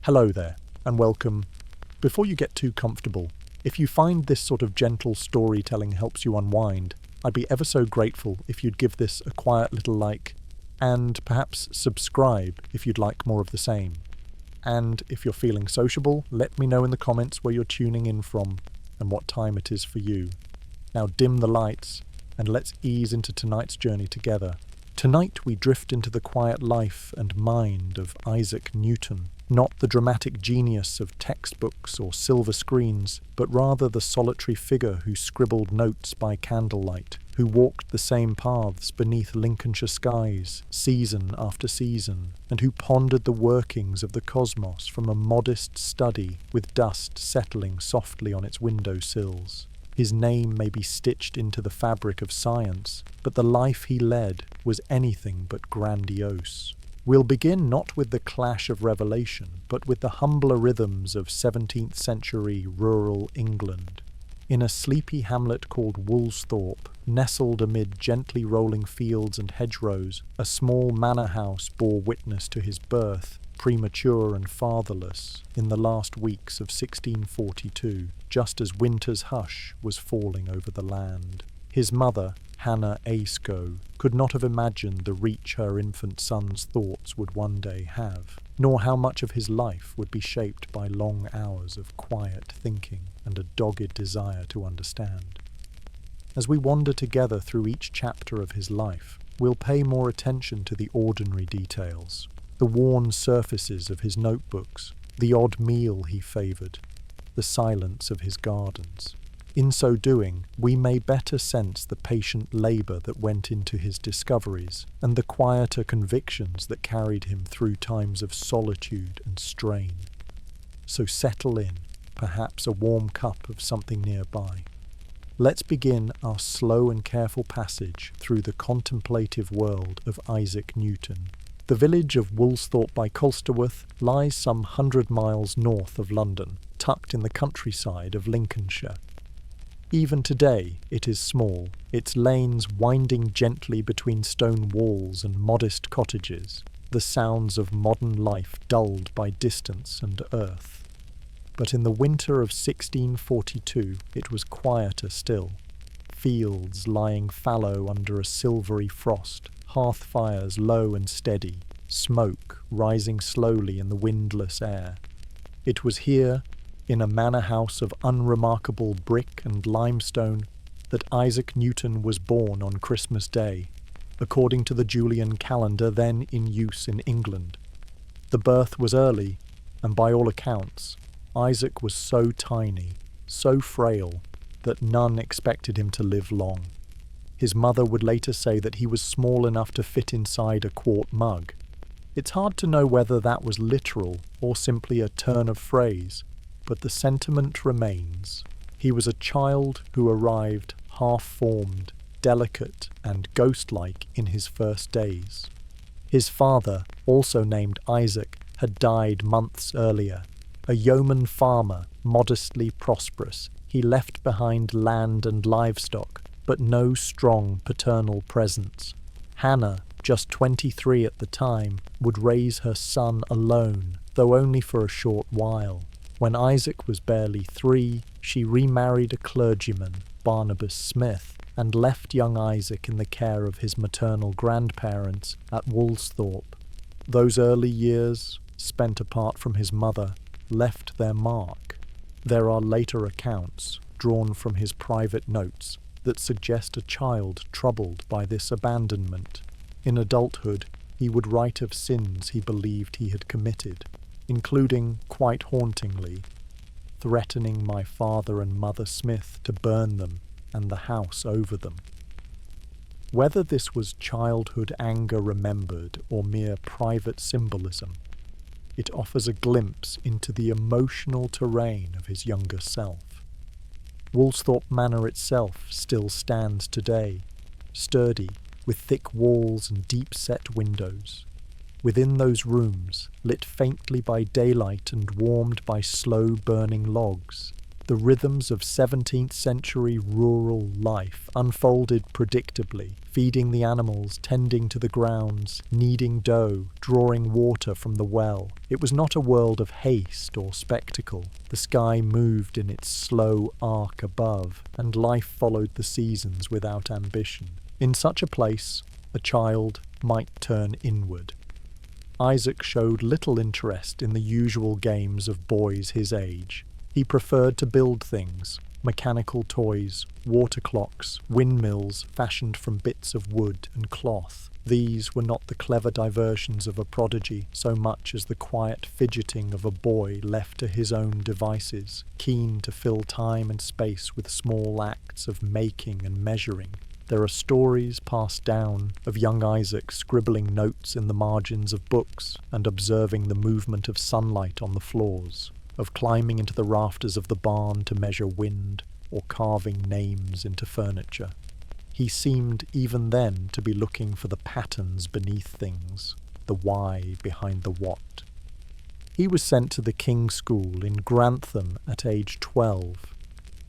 Hello there, and welcome. Before you get too comfortable, if you find this sort of gentle storytelling helps you unwind, I'd be ever so grateful if you'd give this a quiet little like, and perhaps subscribe if you'd like more of the same. And if you're feeling sociable, let me know in the comments where you're tuning in from and what time it is for you. Now dim the lights, and let's ease into tonight's journey together. Tonight we drift into the quiet life and mind of Isaac Newton, not the dramatic genius of textbooks or silver screens, but rather the solitary figure who scribbled notes by candlelight, who walked the same paths beneath Lincolnshire skies, season after season, and who pondered the workings of the cosmos from a modest study with dust settling softly on its window sills. His name may be stitched into the fabric of science, but the life he led was anything but grandiose. We'll begin not with the clash of revelation, but with the humbler rhythms of 17th century rural England. In a sleepy hamlet called Woolsthorpe, nestled amid gently rolling fields and hedgerows, a small manor house bore witness to his birth, premature and fatherless, in the last weeks of 1642, just as winter's hush was falling over the land. His mother, Hannah Ayscough, could not have imagined the reach her infant son's thoughts would one day have, nor how much of his life would be shaped by long hours of quiet thinking and a dogged desire to understand. As we wander together through each chapter of his life, we'll pay more attention to the ordinary details, the worn surfaces of his notebooks, the odd meal he favoured, the silence of his gardens. In so doing, we may better sense the patient labour that went into his discoveries, and the quieter convictions that carried him through times of solitude and strain. So settle in, perhaps a warm cup of something nearby. Let's begin our slow and careful passage through the contemplative world of Isaac Newton. The village of Woolsthorpe by Colsterworth lies some 100 miles north of London, tucked in the countryside of Lincolnshire. Even today it is small, its lanes winding gently between stone walls and modest cottages, the sounds of modern life dulled by distance and earth. But in the winter of 1642 it was quieter still. Fields lying fallow under a silvery frost, hearth fires low and steady, smoke rising slowly in the windless air. It was here, in a manor house of unremarkable brick and limestone, that Isaac Newton was born on Christmas Day, according to the Julian calendar then in use in England. The birth was early, and by all accounts, Isaac was so tiny, so frail, that none expected him to live long. His mother would later say that he was small enough to fit inside a quart mug. It's hard to know whether that was literal or simply a turn of phrase, but the sentiment remains. He was a child who arrived half-formed, delicate and ghost-like in his first days. His father, also named Isaac, had died months earlier. A yeoman farmer, modestly prosperous, he left behind land and livestock, but no strong paternal presence. Hannah, just 23 at the time, would raise her son alone, though only for a short while. When Isaac was barely 3, she remarried a clergyman, Barnabas Smith, and left young Isaac in the care of his maternal grandparents at Woolsthorpe. Those early years, spent apart from his mother, left their mark. There are later accounts, drawn from his private notes, that suggest a child troubled by this abandonment. In adulthood, he would write of sins he believed he had committed, including, quite hauntingly, threatening my father and mother Smith to burn them and the house over them. Whether this was childhood anger remembered or mere private symbolism, it offers a glimpse into the emotional terrain of his younger self. Woolsthorpe Manor itself still stands today, sturdy, with thick walls and deep-set windows. Within those rooms, lit faintly by daylight and warmed by slow-burning logs, The rhythms of 17th century rural life unfolded predictably, feeding the animals, tending to the grounds, kneading dough, drawing water from the well. It was not a world of haste or spectacle. The sky moved in its slow arc above, and life followed the seasons without ambition. In such a place, a child might turn inward. Isaac showed little interest in the usual games of boys his age. He preferred to build things, mechanical toys, water clocks, windmills fashioned from bits of wood and cloth. These were not the clever diversions of a prodigy so much as the quiet fidgeting of a boy left to his own devices, keen to fill time and space with small acts of making and measuring. There are stories passed down of young Isaac scribbling notes in the margins of books and observing the movement of sunlight on the floors, of climbing into the rafters of the barn to measure wind, or carving names into furniture. He seemed even then to be looking for the patterns beneath things, the why behind the what. He was sent to the King's School in Grantham at age 12.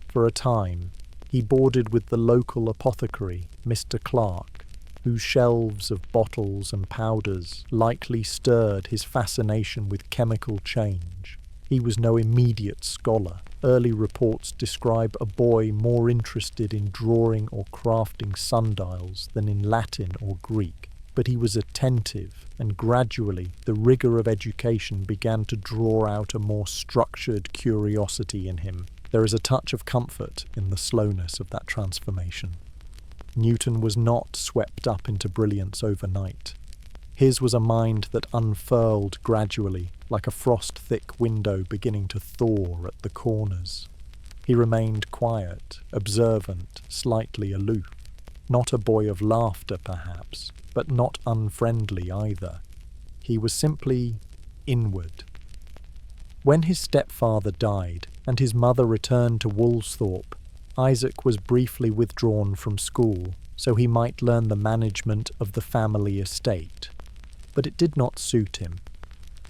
For a time, he boarded with the local apothecary, Mr. Clark, whose shelves of bottles and powders likely stirred his fascination with chemical change. He was no immediate scholar. Early reports describe a boy more interested in drawing or crafting sundials than in Latin or Greek. But he was attentive, and gradually the rigour of education began to draw out a more structured curiosity in him. There is a touch of comfort in the slowness of that transformation. Newton was not swept up into brilliance overnight. His was a mind that unfurled gradually, like a frost-thick window beginning to thaw at the corners. He remained quiet, observant, slightly aloof. Not a boy of laughter, perhaps, but not unfriendly either. He was simply inward. When his stepfather died and his mother returned to Woolsthorpe, Isaac was briefly withdrawn from school so he might learn the management of the family estate. But it did not suit him.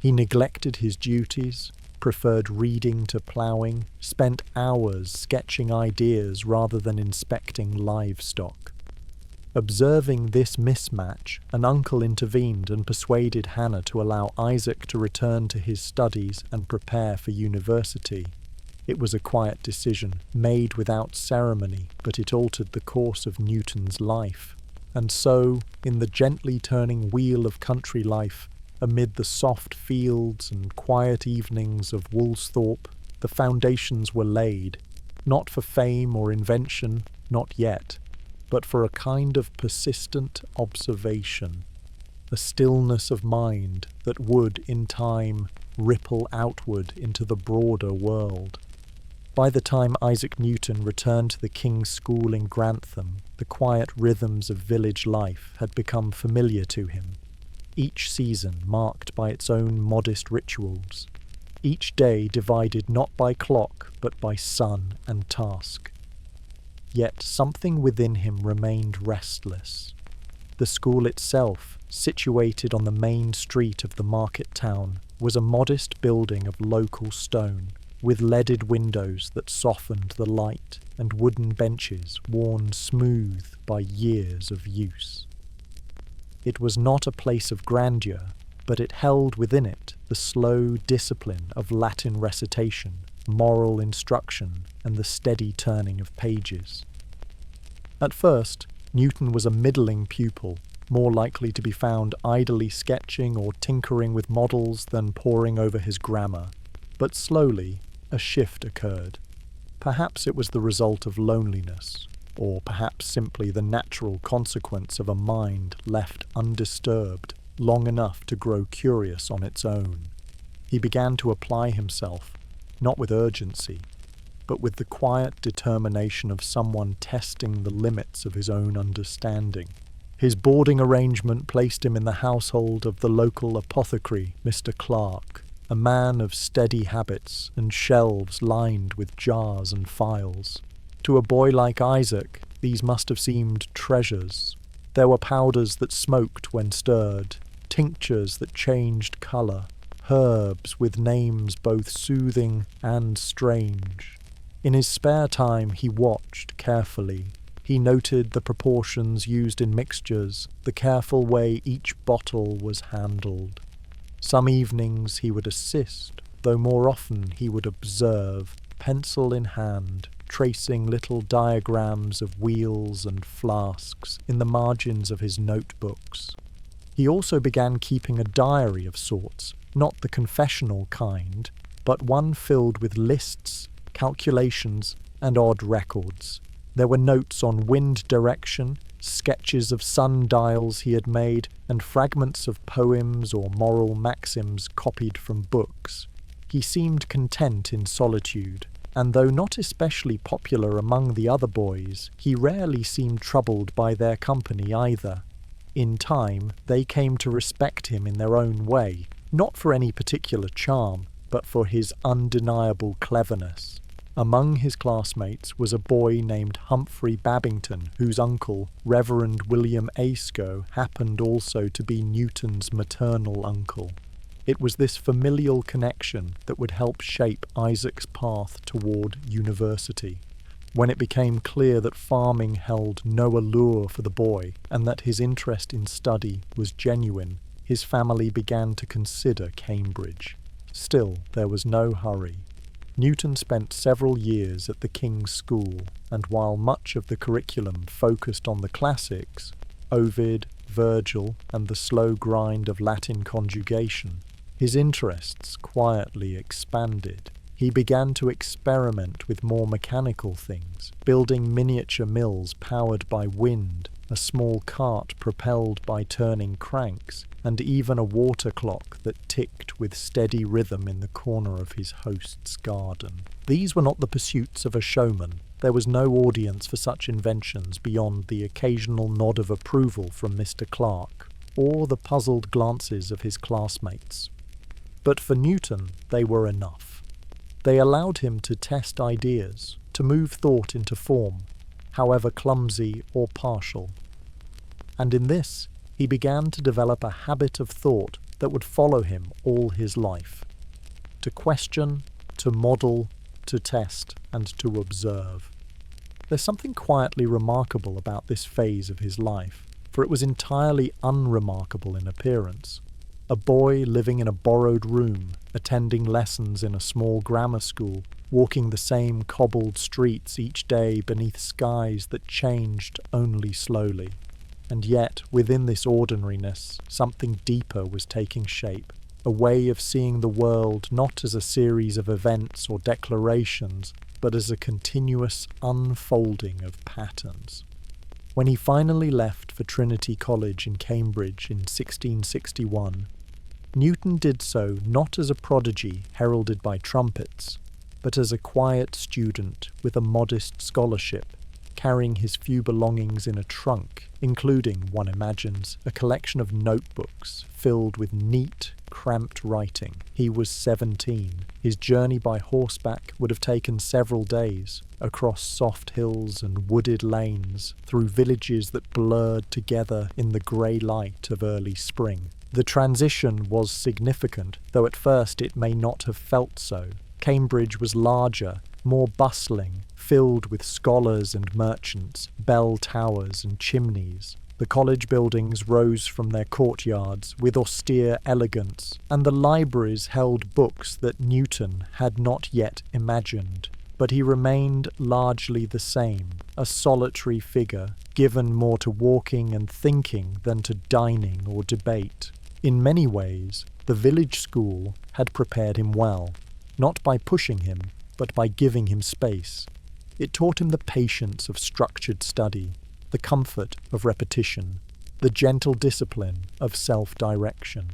He neglected his duties, preferred reading to ploughing, spent hours sketching ideas rather than inspecting livestock. Observing this mismatch, an uncle intervened and persuaded Hannah to allow Isaac to return to his studies and prepare for university. It was a quiet decision, made without ceremony, but it altered the course of Newton's life. And so, in the gently turning wheel of country life, amid the soft fields and quiet evenings of Woolsthorpe, the foundations were laid, not for fame or invention, not yet, but for a kind of persistent observation, a stillness of mind that would, in time, ripple outward into the broader world. By the time Isaac Newton returned to the King's School in Grantham, the quiet rhythms of village life had become familiar to him, each season marked by its own modest rituals, each day divided not by clock but by sun and task. Yet something within him remained restless. The school itself, situated on the main street of the market town, was a modest building of local stone, with leaded windows that softened the light and wooden benches worn smooth by years of use. It was not a place of grandeur, but it held within it the slow discipline of Latin recitation, moral instruction, and the steady turning of pages. At first, Newton was a middling pupil, more likely to be found idly sketching or tinkering with models than poring over his grammar. But slowly, a shift occurred. Perhaps it was the result of loneliness, or perhaps simply the natural consequence of a mind left undisturbed long enough to grow curious on its own. He began to apply himself, not with urgency, but with the quiet determination of someone testing the limits of his own understanding. His boarding arrangement placed him in the household of the local apothecary, Mr. Clark, a man of steady habits and shelves lined with jars and phials. To a boy like Isaac, these must have seemed treasures. There were powders that smoked when stirred, tinctures that changed colour, herbs with names both soothing and strange. In his spare time, he watched carefully. He noted the proportions used in mixtures, the careful way each bottle was handled. Some evenings he would assist, though more often he would observe, pencil in hand, tracing little diagrams of wheels and flasks in the margins of his notebooks. He also began keeping a diary of sorts, not the confessional kind, but one filled with lists, calculations, and odd records. There were notes on wind direction, sketches of sundials he had made, and fragments of poems or moral maxims copied from books. He seemed content in solitude, and though not especially popular among the other boys, he rarely seemed troubled by their company either. In time, they came to respect him in their own way, not for any particular charm, but for his undeniable cleverness. Among his classmates was a boy named Humphrey Babington, whose uncle, Reverend William Ayscough, happened also to be Newton's maternal uncle. It was this familial connection that would help shape Isaac's path toward university. When it became clear that farming held no allure for the boy, and that his interest in study was genuine, his family began to consider Cambridge. Still, there was no hurry. Newton spent several years at the King's School, and while much of the curriculum focused on the classics, Ovid, Virgil, and the slow grind of Latin conjugation, his interests quietly expanded. He began to experiment with more mechanical things, building miniature mills powered by wind, a small cart propelled by turning cranks, and even a water clock that ticked with steady rhythm in the corner of his host's garden. These were not the pursuits of a showman. There was no audience for such inventions beyond the occasional nod of approval from Mr. Clark, or the puzzled glances of his classmates. But for Newton, they were enough. They allowed him to test ideas, to move thought into form, however clumsy or partial. And in this, he began to develop a habit of thought that would follow him all his life. To question, to model, to test, and to observe. There's something quietly remarkable about this phase of his life, for it was entirely unremarkable in appearance. A boy living in a borrowed room, attending lessons in a small grammar school, walking the same cobbled streets each day beneath skies that changed only slowly. And yet, within this ordinariness, something deeper was taking shape, a way of seeing the world not as a series of events or declarations, but as a continuous unfolding of patterns. When he finally left for Trinity College in Cambridge in 1661, Newton did so not as a prodigy heralded by trumpets, but as a quiet student with a modest scholarship, carrying his few belongings in a trunk, including, one imagines, a collection of notebooks filled with neat, cramped writing. He was 17. His journey by horseback would have taken several days, across soft hills and wooded lanes, through villages that blurred together in the grey light of early spring. The transition was significant, though at first it may not have felt so. Cambridge was larger, more bustling, filled with scholars and merchants, bell towers and chimneys. The college buildings rose from their courtyards with austere elegance, and the libraries held books that Newton had not yet imagined. But he remained largely the same, a solitary figure, given more to walking and thinking than to dining or debate. In many ways, the village school had prepared him well, not by pushing him, but by giving him space. It taught him the patience of structured study, the comfort of repetition, the gentle discipline of self-direction,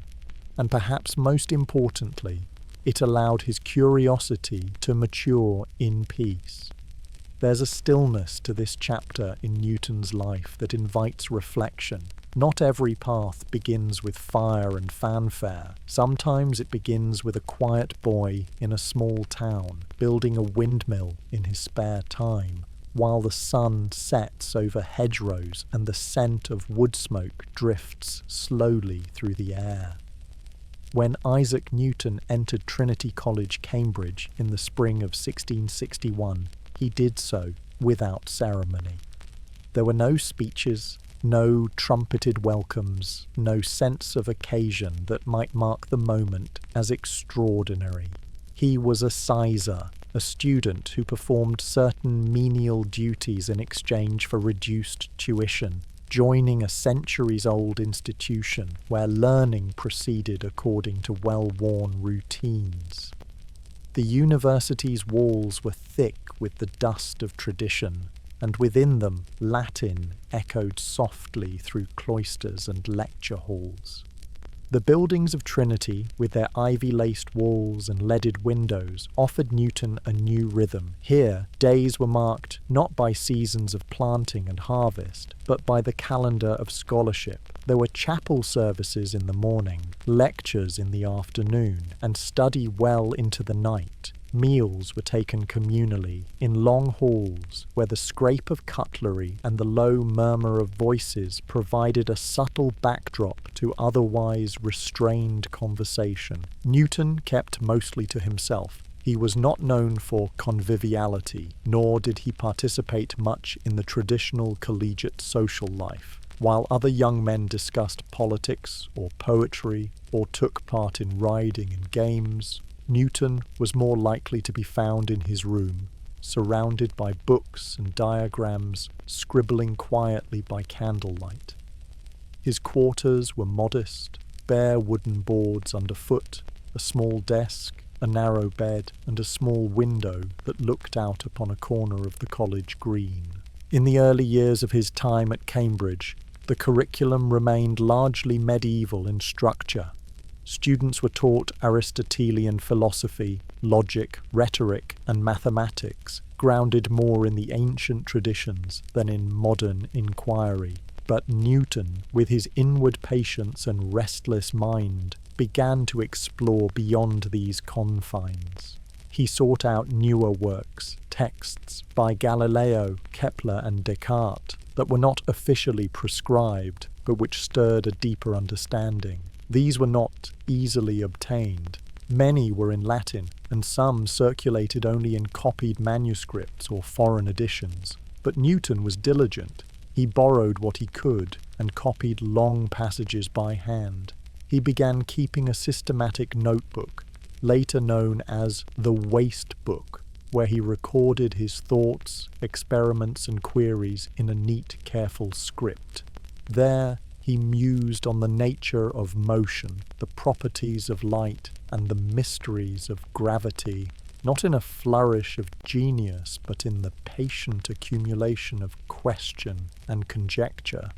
and perhaps most importantly, it allowed his curiosity to mature in peace. There's a stillness to this chapter in Newton's life that invites reflection. Not every path begins with fire and fanfare. Sometimes it begins with a quiet boy in a small town, building a windmill in his spare time, while the sun sets over hedgerows and the scent of wood smoke drifts slowly through the air. When Isaac Newton entered Trinity College, Cambridge, in the spring of 1661, he did so without ceremony. There were no speeches, no trumpeted welcomes, no sense of occasion that might mark the moment as extraordinary. He was a sizer, a student who performed certain menial duties in exchange for reduced tuition, joining a centuries-old institution where learning proceeded according to well-worn routines. The university's walls were thick with the dust of tradition, and within them Latin echoed softly through cloisters and lecture halls. The buildings of Trinity, with their ivy-laced walls and leaded windows, offered Newton a new rhythm. Here, days were marked not by seasons of planting and harvest, but by the calendar of scholarship. There were chapel services in the morning, lectures in the afternoon, and study well into the night. Meals were taken communally, in long halls, where the scrape of cutlery and the low murmur of voices provided a subtle backdrop to otherwise restrained conversation. Newton kept mostly to himself. He was not known for conviviality, nor did he participate much in the traditional collegiate social life. While other young men discussed politics or poetry or took part in riding and games, Newton was more likely to be found in his room, surrounded by books and diagrams, scribbling quietly by candlelight. His quarters were modest, bare wooden boards underfoot, a small desk, a narrow bed, and a small window that looked out upon a corner of the college green. In the early years of his time at Cambridge, the curriculum remained largely medieval in structure. Students were taught Aristotelian philosophy, logic, rhetoric, and mathematics, grounded more in the ancient traditions than in modern inquiry. But Newton, with his inward patience and restless mind, began to explore beyond these confines. He sought out newer works, texts by Galileo, Kepler, and Descartes, that were not officially prescribed, but which stirred a deeper understanding. These were not easily obtained. Many were in Latin, and some circulated only in copied manuscripts or foreign editions. But Newton was diligent. He borrowed what he could and copied long passages by hand. He began keeping a systematic notebook, later known as the Waste Book, where he recorded his thoughts, experiments, and queries in a neat, careful script. There, he mused on the nature of motion, the properties of light, and the mysteries of gravity, not in a flourish of genius, but in the patient accumulation of question and conjecture.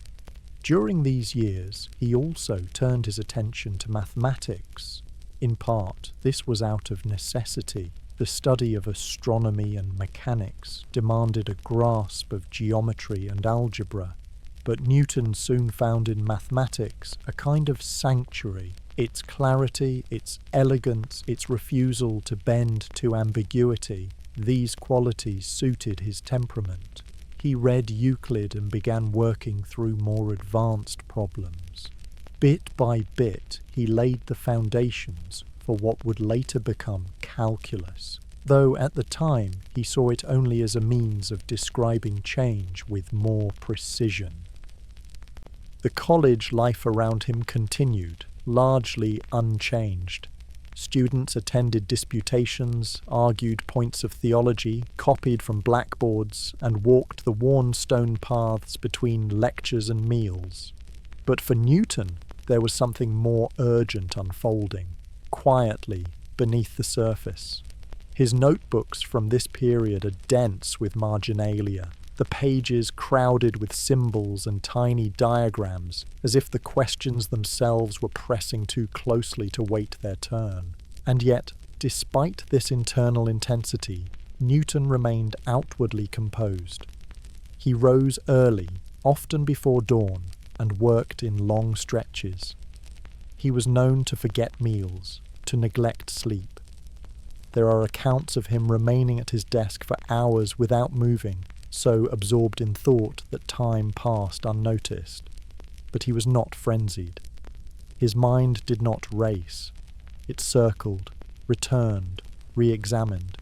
During these years, he also turned his attention to mathematics. In part, this was out of necessity. The study of astronomy and mechanics demanded a grasp of geometry and algebra. But Newton soon found in mathematics a kind of sanctuary. Its clarity, its elegance, its refusal to bend to ambiguity, these qualities suited his temperament. He read Euclid and began working through more advanced problems. Bit by bit, he laid the foundations for what would later become calculus, though at the time he saw it only as a means of describing change with more precision. The college life around him continued, largely unchanged. Students attended disputations, argued points of theology, copied from blackboards, and walked the worn stone paths between lectures and meals. But for Newton, there was something more urgent unfolding, quietly, beneath the surface. His notebooks from this period are dense with marginalia, the pages crowded with symbols and tiny diagrams, as if the questions themselves were pressing too closely to wait their turn. And yet, despite this internal intensity, Newton remained outwardly composed. He rose early, often before dawn, and worked in long stretches. He was known to forget meals, to neglect sleep. There are accounts of him remaining at his desk for hours without moving, so absorbed in thought that time passed unnoticed. But he was not frenzied. His mind did not race. It circled, returned, re-examined.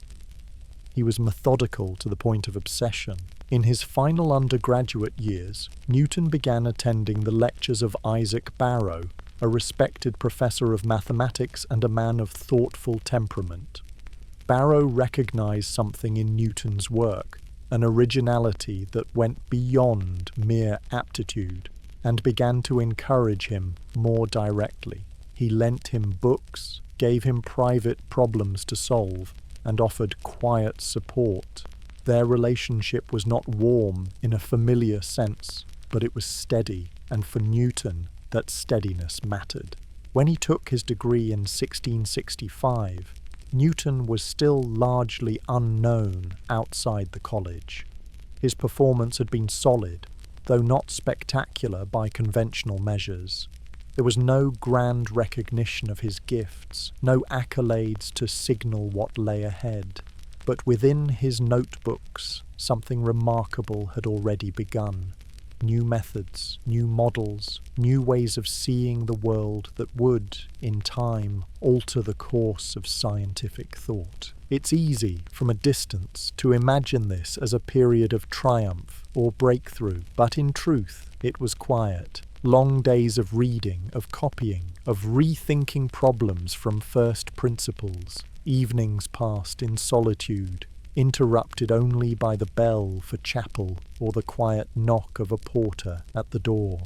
He was methodical to the point of obsession. In his final undergraduate years, Newton began attending the lectures of Isaac Barrow, a respected professor of mathematics and a man of thoughtful temperament. Barrow recognized something in Newton's work, an originality that went beyond mere aptitude, and began to encourage him more directly. He lent him books, gave him private problems to solve, and offered quiet support. Their relationship was not warm in a familiar sense, but it was steady, and for Newton, that steadiness mattered. When he took his degree in 1665, Newton was still largely unknown outside the college. His performance had been solid, though not spectacular by conventional measures. There was no grand recognition of his gifts, no accolades to signal what lay ahead. But within his notebooks, something remarkable had already begun. New methods, new models, new ways of seeing the world that would, in time, alter the course of scientific thought. It's easy, from a distance, to imagine this as a period of triumph or breakthrough, but in truth, it was quiet. Long days of reading, of copying, of rethinking problems from first principles. Evenings passed in solitude, interrupted only by the bell for chapel or the quiet knock of a porter at the door.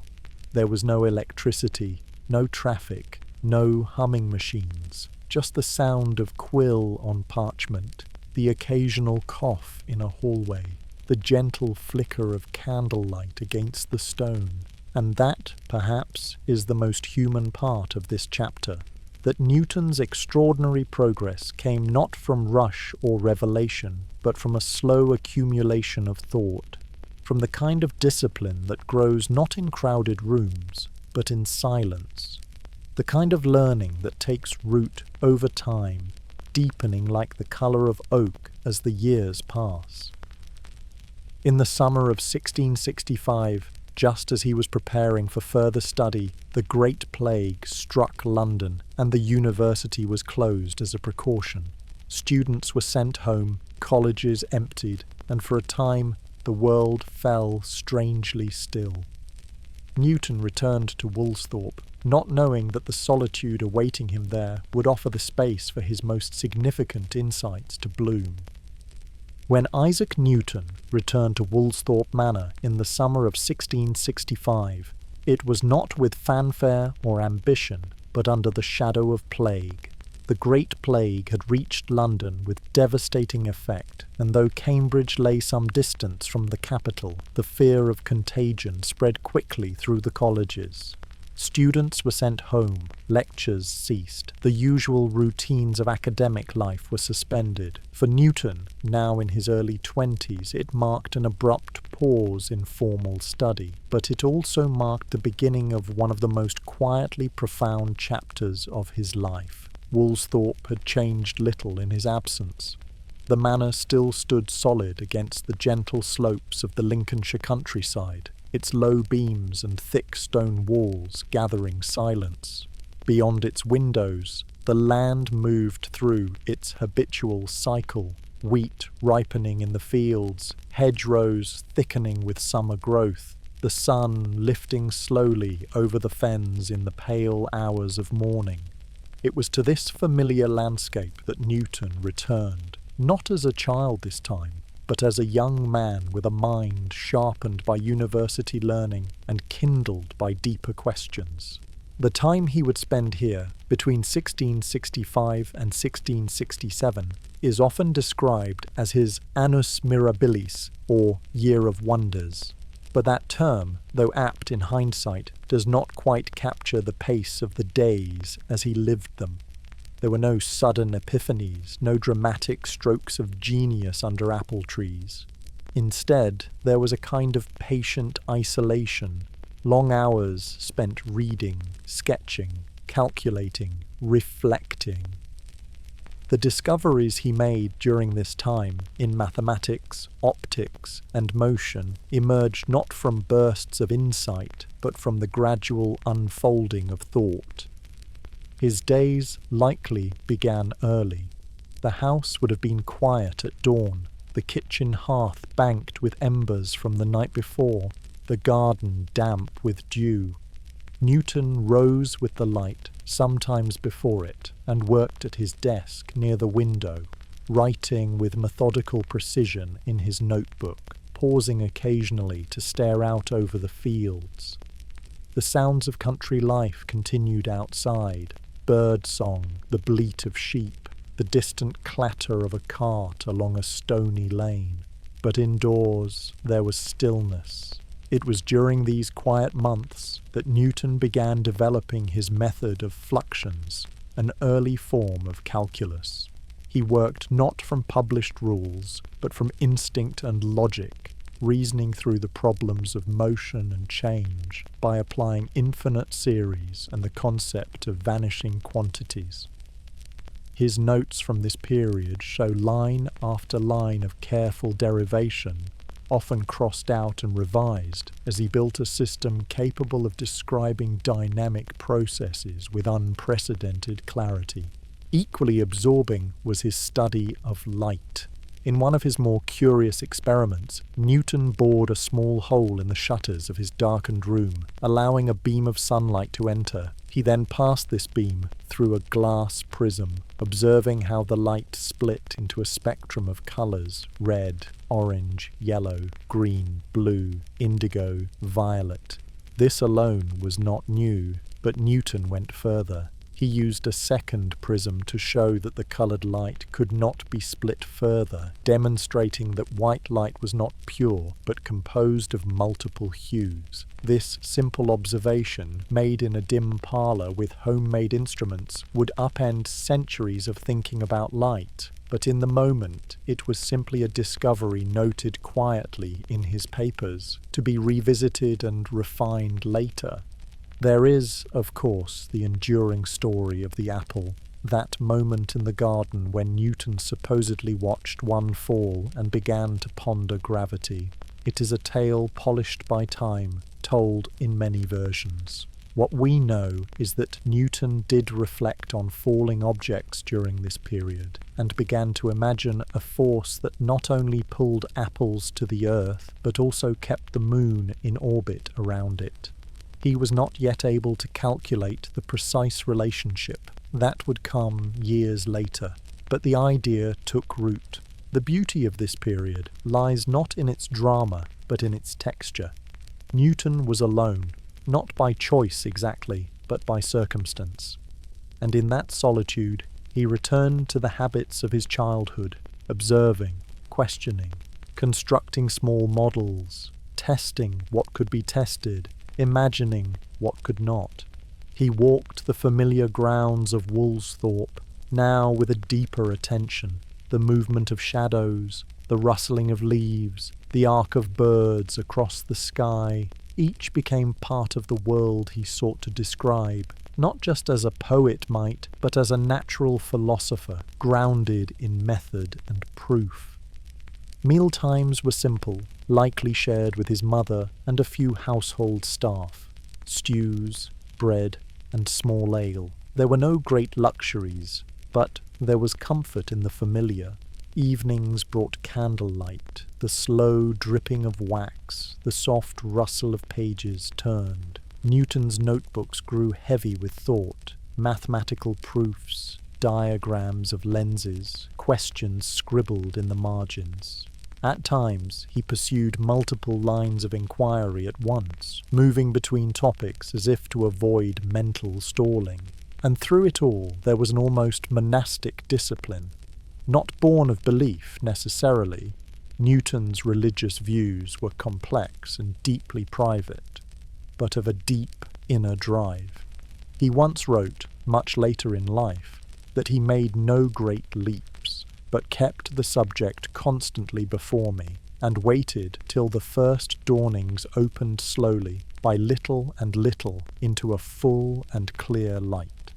There was no electricity, no traffic, no humming machines, just the sound of quill on parchment, the occasional cough in a hallway, the gentle flicker of candlelight against the stone. And that, perhaps, is the most human part of this chapter, that Newton's extraordinary progress came not from rush or revelation, but from a slow accumulation of thought, from the kind of discipline that grows not in crowded rooms, but in silence, the kind of learning that takes root over time, deepening like the colour of oak as the years pass. In the summer of 1665, just as he was preparing for further study, the Great Plague struck London, and the university was closed as a precaution. Students were sent home, colleges emptied, and for a time the world fell strangely still. Newton returned to Woolsthorpe, not knowing that the solitude awaiting him there would offer the space for his most significant insights to bloom. When Isaac Newton returned to Woolsthorpe Manor in the summer of 1665, it was not with fanfare or ambition, but under the shadow of plague. The Great Plague had reached London with devastating effect, and though Cambridge lay some distance from the capital, the fear of contagion spread quickly through the colleges. Students were sent home, lectures ceased, the usual routines of academic life were suspended. For Newton, now in his early 20s, it marked an abrupt pause in formal study, but it also marked the beginning of one of the most quietly profound chapters of his life. Woolsthorpe had changed little in his absence. The manor still stood solid against the gentle slopes of the Lincolnshire countryside, its low beams and thick stone walls gathering silence. Beyond its windows, the land moved through its habitual cycle, wheat ripening in the fields, hedgerows thickening with summer growth, the sun lifting slowly over the fens in the pale hours of morning. It was to this familiar landscape that Newton returned, not as a child this time, but as a young man with a mind sharpened by university learning and kindled by deeper questions. The time he would spend here, between 1665 and 1667, is often described as his annus mirabilis, or year of wonders. But that term, though apt in hindsight, does not quite capture the pace of the days as he lived them. There were no sudden epiphanies, no dramatic strokes of genius under apple trees. Instead, there was a kind of patient isolation, long hours spent reading, sketching, calculating, reflecting. The discoveries he made during this time in mathematics, optics, and motion emerged not from bursts of insight, but from the gradual unfolding of thought. His days likely began early. The house would have been quiet at dawn, the kitchen hearth banked with embers from the night before, the garden damp with dew. Newton rose with the light, sometimes before it, and worked at his desk near the window, writing with methodical precision in his notebook, pausing occasionally to stare out over the fields. The sounds of country life continued outside, bird song, the bleat of sheep, the distant clatter of a cart along a stony lane. But indoors there was stillness. It was during these quiet months that Newton began developing his method of fluxions, an early form of calculus. He worked not from published rules, but from instinct and logic, reasoning through the problems of motion and change by applying infinite series and the concept of vanishing quantities. His notes from this period show line after line of careful derivation, often crossed out and revised, as he built a system capable of describing dynamic processes with unprecedented clarity. Equally absorbing was his study of light. In one of his more curious experiments, Newton bored a small hole in the shutters of his darkened room, allowing a beam of sunlight to enter. He then passed this beam through a glass prism, observing how the light split into a spectrum of colours: red, orange, yellow, green, blue, indigo, violet. This alone was not new, but Newton went further. He used a second prism to show that the coloured light could not be split further, demonstrating that white light was not pure, but composed of multiple hues. This simple observation, made in a dim parlour with homemade instruments, would upend centuries of thinking about light, but in the moment it was simply a discovery noted quietly in his papers, to be revisited and refined later. There is, of course, the enduring story of the apple, that moment in the garden when Newton supposedly watched one fall and began to ponder gravity. It is a tale polished by time, told in many versions. What we know is that Newton did reflect on falling objects during this period, and began to imagine a force that not only pulled apples to the earth, but also kept the moon in orbit around it. He was not yet able to calculate the precise relationship. That would come years later, but the idea took root. The beauty of this period lies not in its drama, but in its texture. Newton was alone, not by choice exactly, but by circumstance. And in that solitude, he returned to the habits of his childhood, observing, questioning, constructing small models, testing what could be tested, imagining what could not. He walked the familiar grounds of Woolsthorpe, now with a deeper attention, the movement of shadows, the rustling of leaves, the arc of birds across the sky. Each became part of the world he sought to describe, not just as a poet might, but as a natural philosopher, grounded in method and proof. Mealtimes were simple, likely shared with his mother and a few household staff. Stews, bread, and small ale. There were no great luxuries, but there was comfort in the familiar. Evenings brought candlelight, the slow dripping of wax, the soft rustle of pages turned. Newton's notebooks grew heavy with thought, mathematical proofs, diagrams of lenses, questions scribbled in the margins. At times, he pursued multiple lines of inquiry at once, moving between topics as if to avoid mental stalling. And through it all, there was an almost monastic discipline. Not born of belief, necessarily. Newton's religious views were complex and deeply private, but of a deep inner drive. He once wrote, much later in life, that he made no great leaps, but kept the subject constantly before me, and waited till the first dawnings opened slowly, by little and little, into a full and clear light.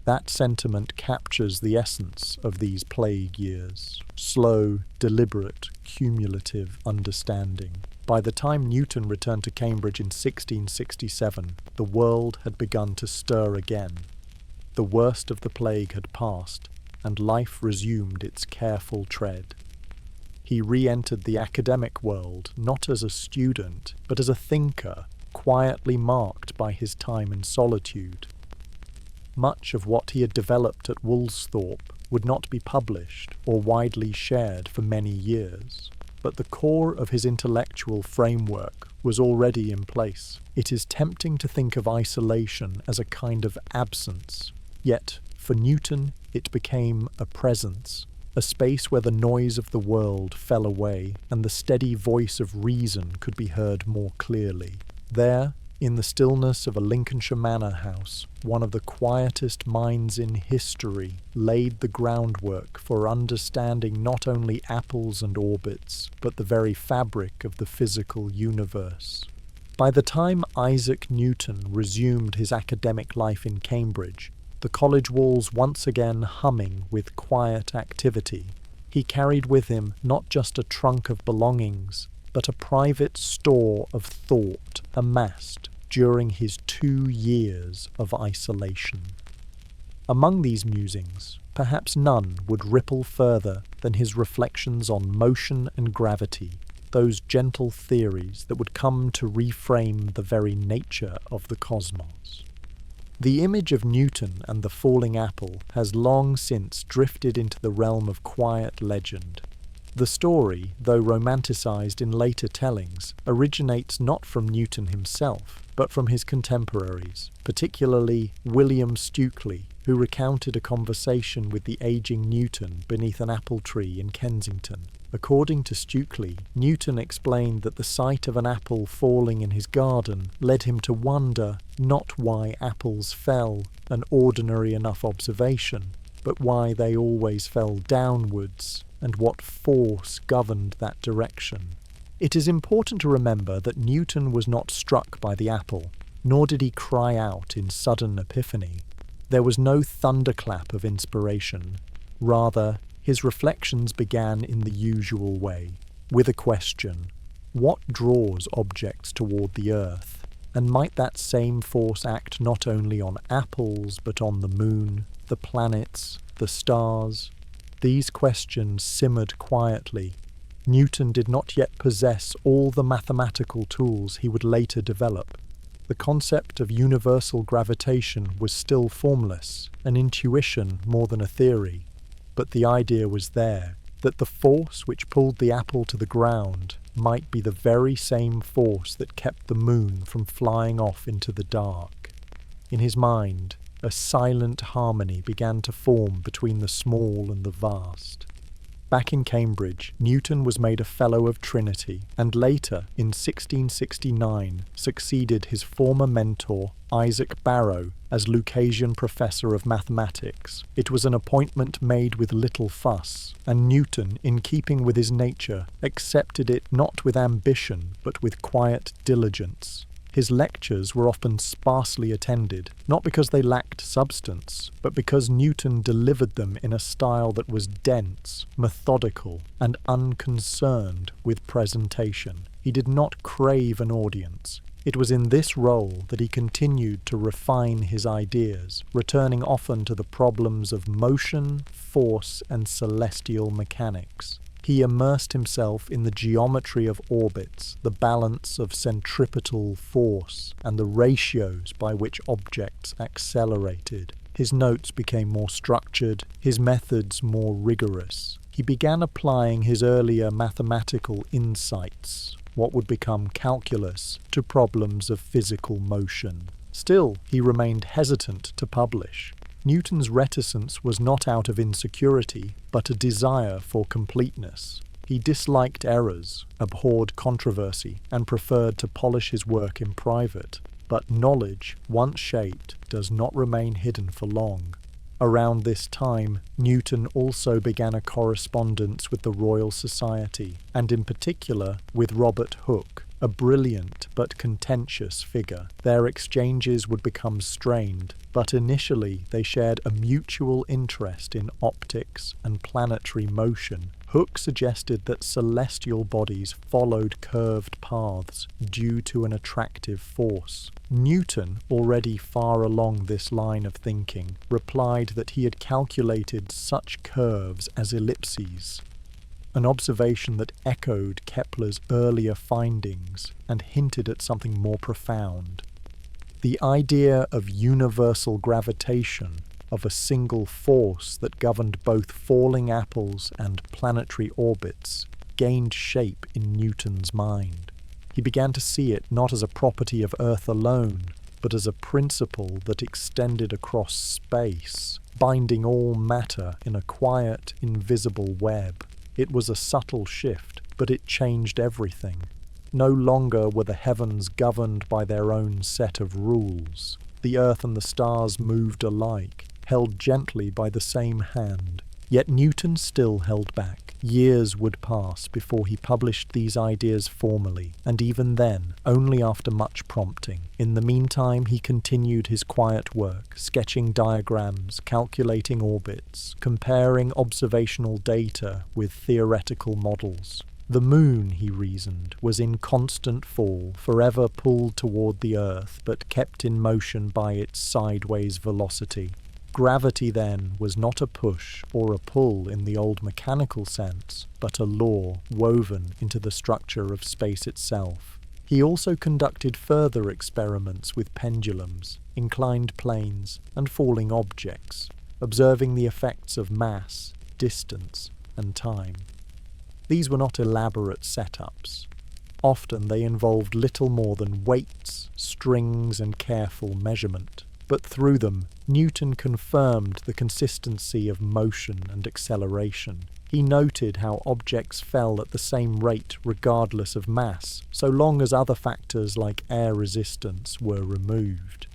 That sentiment captures the essence of these plague years. Slow, deliberate, cumulative understanding. By the time Newton returned to Cambridge in 1667, the world had begun to stir again. The worst of the plague had passed, and life resumed its careful tread. He re-entered the academic world not as a student, but as a thinker, quietly marked by his time in solitude. Much of what he had developed at Woolsthorpe would not be published or widely shared for many years, but the core of his intellectual framework was already in place. It is tempting to think of isolation as a kind of absence, yet for Newton it became a presence, a space where the noise of the world fell away and the steady voice of reason could be heard more clearly. There, in the stillness of a Lincolnshire manor house, one of the quietest minds in history laid the groundwork for understanding not only apples and orbits, but the very fabric of the physical universe. By the time Isaac Newton resumed his academic life in Cambridge, the college walls once again humming with quiet activity, he carried with him not just a trunk of belongings, but a private store of thought amassed during his 2 years of isolation. Among these musings, perhaps none would ripple further than his reflections on motion and gravity, those gentle theories that would come to reframe the very nature of the cosmos. The image of Newton and the falling apple has long since drifted into the realm of quiet legend. The story, though romanticized in later tellings, originates not from Newton himself, but from his contemporaries, particularly William Stukely, who recounted a conversation with the aging Newton beneath an apple tree in Kensington. According to Stukely, Newton explained that the sight of an apple falling in his garden led him to wonder not why apples fell, an ordinary enough observation, but why they always fell downwards, and what force governed that direction. It is important to remember that Newton was not struck by the apple, nor did he cry out in sudden epiphany. There was no thunderclap of inspiration. Rather, his reflections began in the usual way, with a question: what draws objects toward the earth? And might that same force act not only on apples, but on the moon, the planets, the stars? These questions simmered quietly. Newton did not yet possess all the mathematical tools he would later develop. The concept of universal gravitation was still formless, an intuition more than a theory. But the idea was there, that the force which pulled the apple to the ground might be the very same force that kept the moon from flying off into the dark. In his mind, a silent harmony began to form between the small and the vast. Back in Cambridge, Newton was made a Fellow of Trinity, and later, in 1669, succeeded his former mentor, Isaac Barrow, as Lucasian Professor of Mathematics. It was an appointment made with little fuss, and Newton, in keeping with his nature, accepted it not with ambition, but with quiet diligence. His lectures were often sparsely attended, not because they lacked substance, but because Newton delivered them in a style that was dense, methodical, and unconcerned with presentation. He did not crave an audience. It was in this role that he continued to refine his ideas, returning often to the problems of motion, force, and celestial mechanics. He immersed himself in the geometry of orbits, the balance of centripetal force, and the ratios by which objects accelerated. His notes became more structured, his methods more rigorous. He began applying his earlier mathematical insights, what would become calculus, to problems of physical motion. Still, he remained hesitant to publish. Newton's reticence was not out of insecurity, but a desire for completeness. He disliked errors, abhorred controversy, and preferred to polish his work in private. But knowledge, once shaped, does not remain hidden for long. Around this time, Newton also began a correspondence with the Royal Society, and in particular with Robert Hooke, a brilliant but contentious figure. Their exchanges would become strained, but initially they shared a mutual interest in optics and planetary motion, Hooke suggested that celestial bodies followed curved paths due to an attractive force. Newton, already far along this line of thinking, replied that he had calculated such curves as ellipses, an observation that echoed Kepler's earlier findings and hinted at something more profound. The idea of universal gravitation, of a single force that governed both falling apples and planetary orbits, gained shape in Newton's mind. He began to see it not as a property of Earth alone, but as a principle that extended across space, binding all matter in a quiet, invisible web. It was a subtle shift, but it changed everything. No longer were the heavens governed by their own set of rules. The earth and the stars moved alike, held gently by the same hand. Yet Newton still held back. Years would pass before he published these ideas formally, and even then, only after much prompting. In the meantime, he continued his quiet work, sketching diagrams, calculating orbits, comparing observational data with theoretical models. The moon, he reasoned, was in constant fall, forever pulled toward the earth, but kept in motion by its sideways velocity. Gravity, then, was not a push or a pull in the old mechanical sense, but a law woven into the structure of space itself. He also conducted further experiments with pendulums, inclined planes, and falling objects, observing the effects of mass, distance, and time. These were not elaborate setups. Often they involved little more than weights, strings, and careful measurement. But through them, Newton confirmed the consistency of motion and acceleration. He noted how objects fell at the same rate regardless of mass, so long as other factors like air resistance were removed.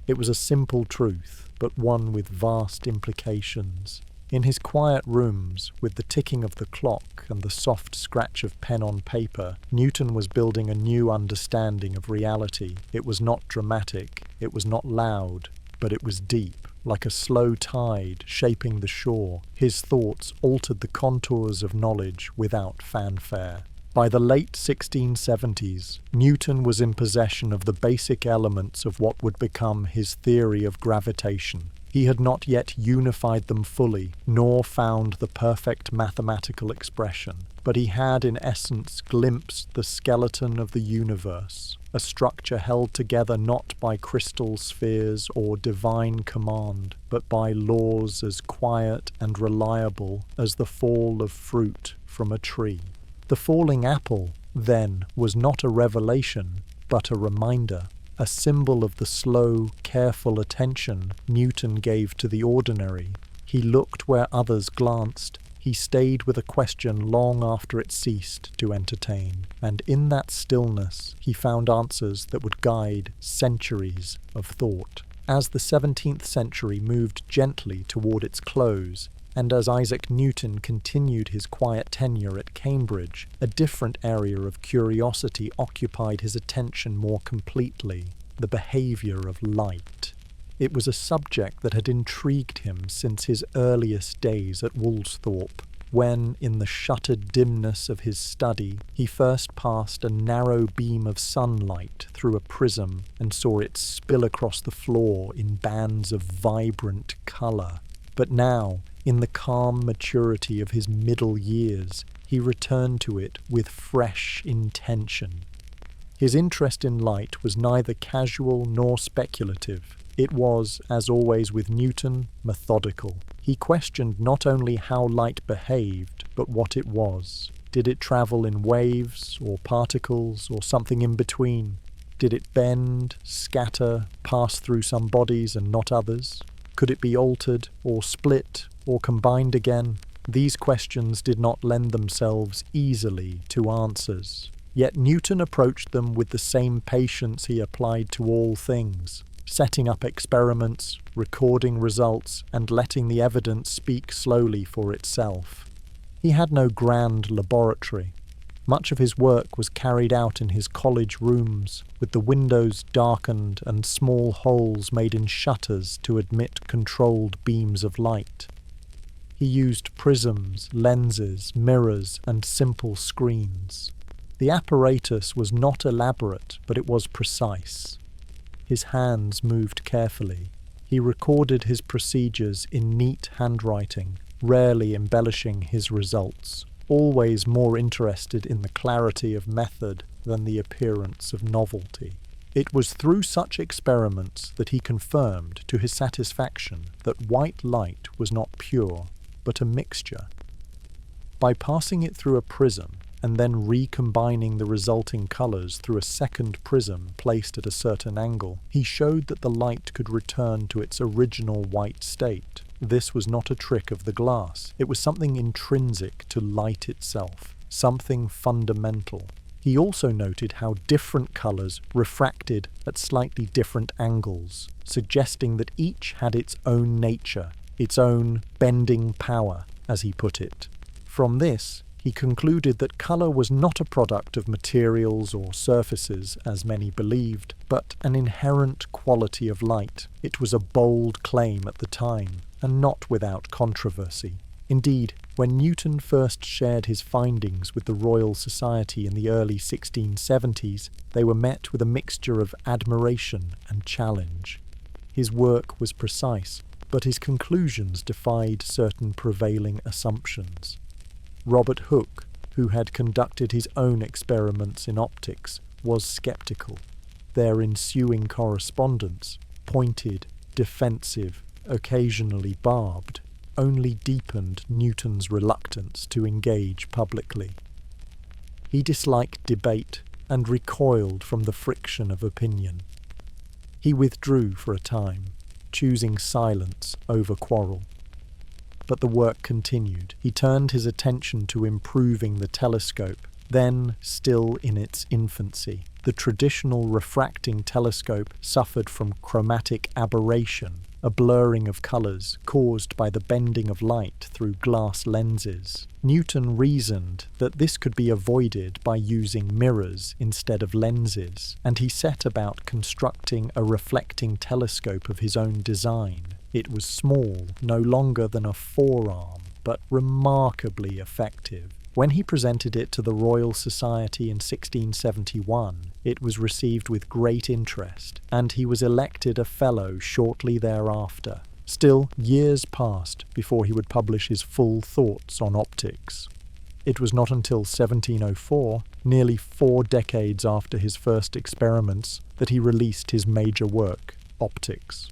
It was a simple truth, but one with vast implications. In his quiet rooms, with the ticking of the clock and the soft scratch of pen on paper, Newton was building a new understanding of reality. It was not dramatic, it was not loud, but it was deep, like a slow tide shaping the shore. His thoughts altered the contours of knowledge without fanfare. By the late 1670s, Newton was in possession of the basic elements of what would become his theory of gravitation. He had not yet unified them fully, nor found the perfect mathematical expression, but he had in essence glimpsed the skeleton of the universe, a structure held together not by crystal spheres or divine command, but by laws as quiet and reliable as the fall of fruit from a tree. The falling apple, then, was not a revelation, but a reminder. A symbol of the slow, careful attention Newton gave to the ordinary. He looked where others glanced. He stayed with a question long after it ceased to entertain. And in that stillness, he found answers that would guide centuries of thought. As the 17th century moved gently toward its close, and as Isaac Newton continued his quiet tenure at Cambridge, a different area of curiosity occupied his attention more completely: the behaviour of light. It was a subject that had intrigued him since his earliest days at Woolsthorpe, when, in the shuttered dimness of his study, he first passed a narrow beam of sunlight through a prism and saw it spill across the floor in bands of vibrant colour. But now, in the calm maturity of his middle years, he returned to it with fresh intention. His interest in light was neither casual nor speculative. It was, as always with Newton, methodical. He questioned not only how light behaved, but what it was. Did it travel in waves, or particles, or something in between? Did it bend, scatter, pass through some bodies and not others? Could it be altered, or split, or combined again? These questions did not lend themselves easily to answers. Yet Newton approached them with the same patience he applied to all things, setting up experiments, recording results, and letting the evidence speak slowly for itself. He had no grand laboratory. Much of his work was carried out in his college rooms, with the windows darkened and small holes made in shutters to admit controlled beams of light. He used prisms, lenses, mirrors, and simple screens. The apparatus was not elaborate, but it was precise. His hands moved carefully. He recorded his procedures in neat handwriting, rarely embellishing his results, always more interested in the clarity of method than the appearance of novelty. It was through such experiments that he confirmed to his satisfaction that white light was not pure, but a mixture. By passing it through a prism, and then recombining the resulting colours through a second prism placed at a certain angle, he showed that the light could return to its original white state. This was not a trick of the glass. It was something intrinsic to light itself, something fundamental. He also noted how different colours refracted at slightly different angles, suggesting that each had its own nature, its own bending power, as he put it. From this, he concluded that colour was not a product of materials or surfaces, as many believed, but an inherent quality of light. It was a bold claim at the time, and not without controversy. Indeed, when Newton first shared his findings with the Royal Society in the early 1670s, they were met with a mixture of admiration and challenge. His work was precise, but his conclusions defied certain prevailing assumptions. Robert Hooke, who had conducted his own experiments in optics, was sceptical. Their ensuing correspondence, pointed, defensive, occasionally barbed, only deepened Newton's reluctance to engage publicly. He disliked debate and recoiled from the friction of opinion. He withdrew for a time, choosing silence over quarrel. But the work continued. He turned his attention to improving the telescope, then still in its infancy. The traditional refracting telescope suffered from chromatic aberration, a blurring of colours caused by the bending of light through glass lenses. Newton reasoned that this could be avoided by using mirrors instead of lenses, and he set about constructing a reflecting telescope of his own design. It was small, no longer than a forearm, but remarkably effective. When he presented it to the Royal Society in 1671, it was received with great interest, and he was elected a Fellow shortly thereafter. Still, years passed before he would publish his full thoughts on optics. It was not until 1704, nearly 4 decades after his first experiments, that he released his major work, Optics.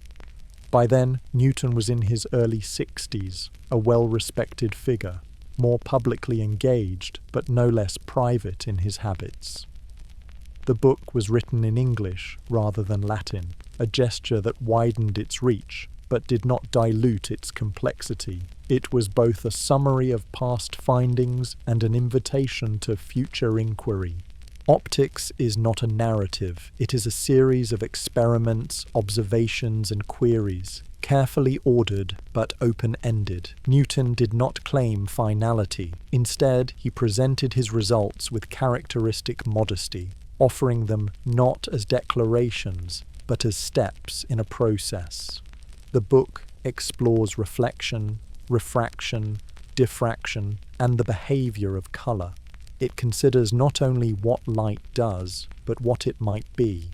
By then, Newton was in his early 60s, a well-respected figure, more publicly engaged, but no less private in his habits. The book was written in English rather than Latin, a gesture that widened its reach, but did not dilute its complexity. It was both a summary of past findings and an invitation to future inquiry. Optics is not a narrative, it is a series of experiments, observations, and queries, carefully ordered but open-ended. Newton did not claim finality. Instead, he presented his results with characteristic modesty, offering them not as declarations, but as steps in a process. The book explores reflection, refraction, diffraction, and the behavior of color. It considers not only what light does, but what it might be.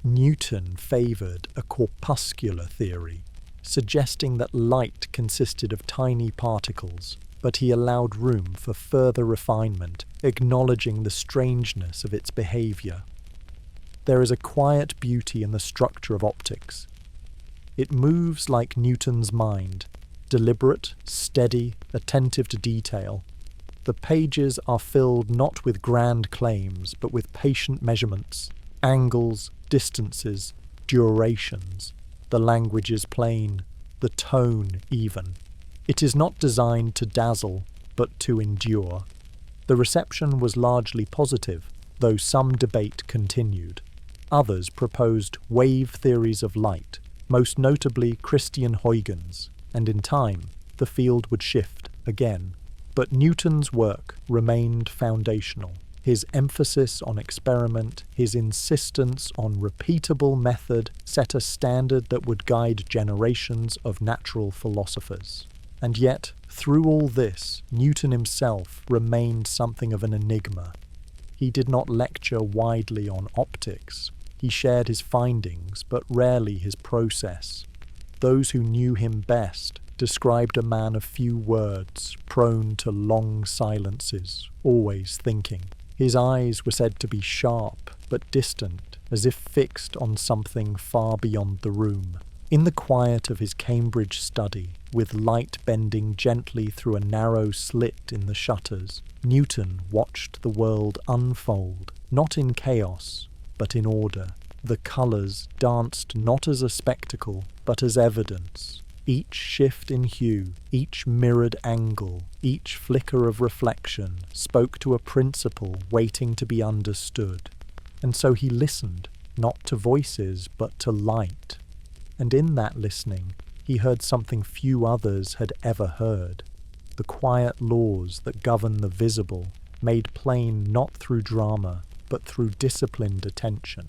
Newton favored a corpuscular theory, suggesting that light consisted of tiny particles, but he allowed room for further refinement, acknowledging the strangeness of its behavior. There is a quiet beauty in the structure of optics. It moves like Newton's mind, deliberate, steady, attentive to detail. The pages are filled not with grand claims, but with patient measurements, angles, distances, durations. The language is plain, the tone even. It is not designed to dazzle, but to endure. The reception was largely positive, though some debate continued. Others proposed wave theories of light, most notably Christian Huygens, and in time, the field would shift again. But Newton's work remained foundational. His emphasis on experiment, his insistence on repeatable method set a standard that would guide generations of natural philosophers. And yet, Through all this, Newton himself remained something of an enigma. He did not lecture widely on optics. He shared his findings, but rarely his process. Those who knew him best described a man of few words, prone to long silences, always thinking. His eyes were said to be sharp, but distant, as if fixed on something far beyond the room. In the quiet of his Cambridge study, with light bending gently through a narrow slit in the shutters, Newton watched the world unfold, not in chaos, but in order. The colours danced not as a spectacle, but as evidence. Each shift in hue, each mirrored angle, each flicker of reflection spoke to a principle waiting to be understood. And so he listened, not to voices, but to light. And in that listening, he heard something few others had ever heard. The quiet laws that govern the visible, made plain not through drama, but through disciplined attention.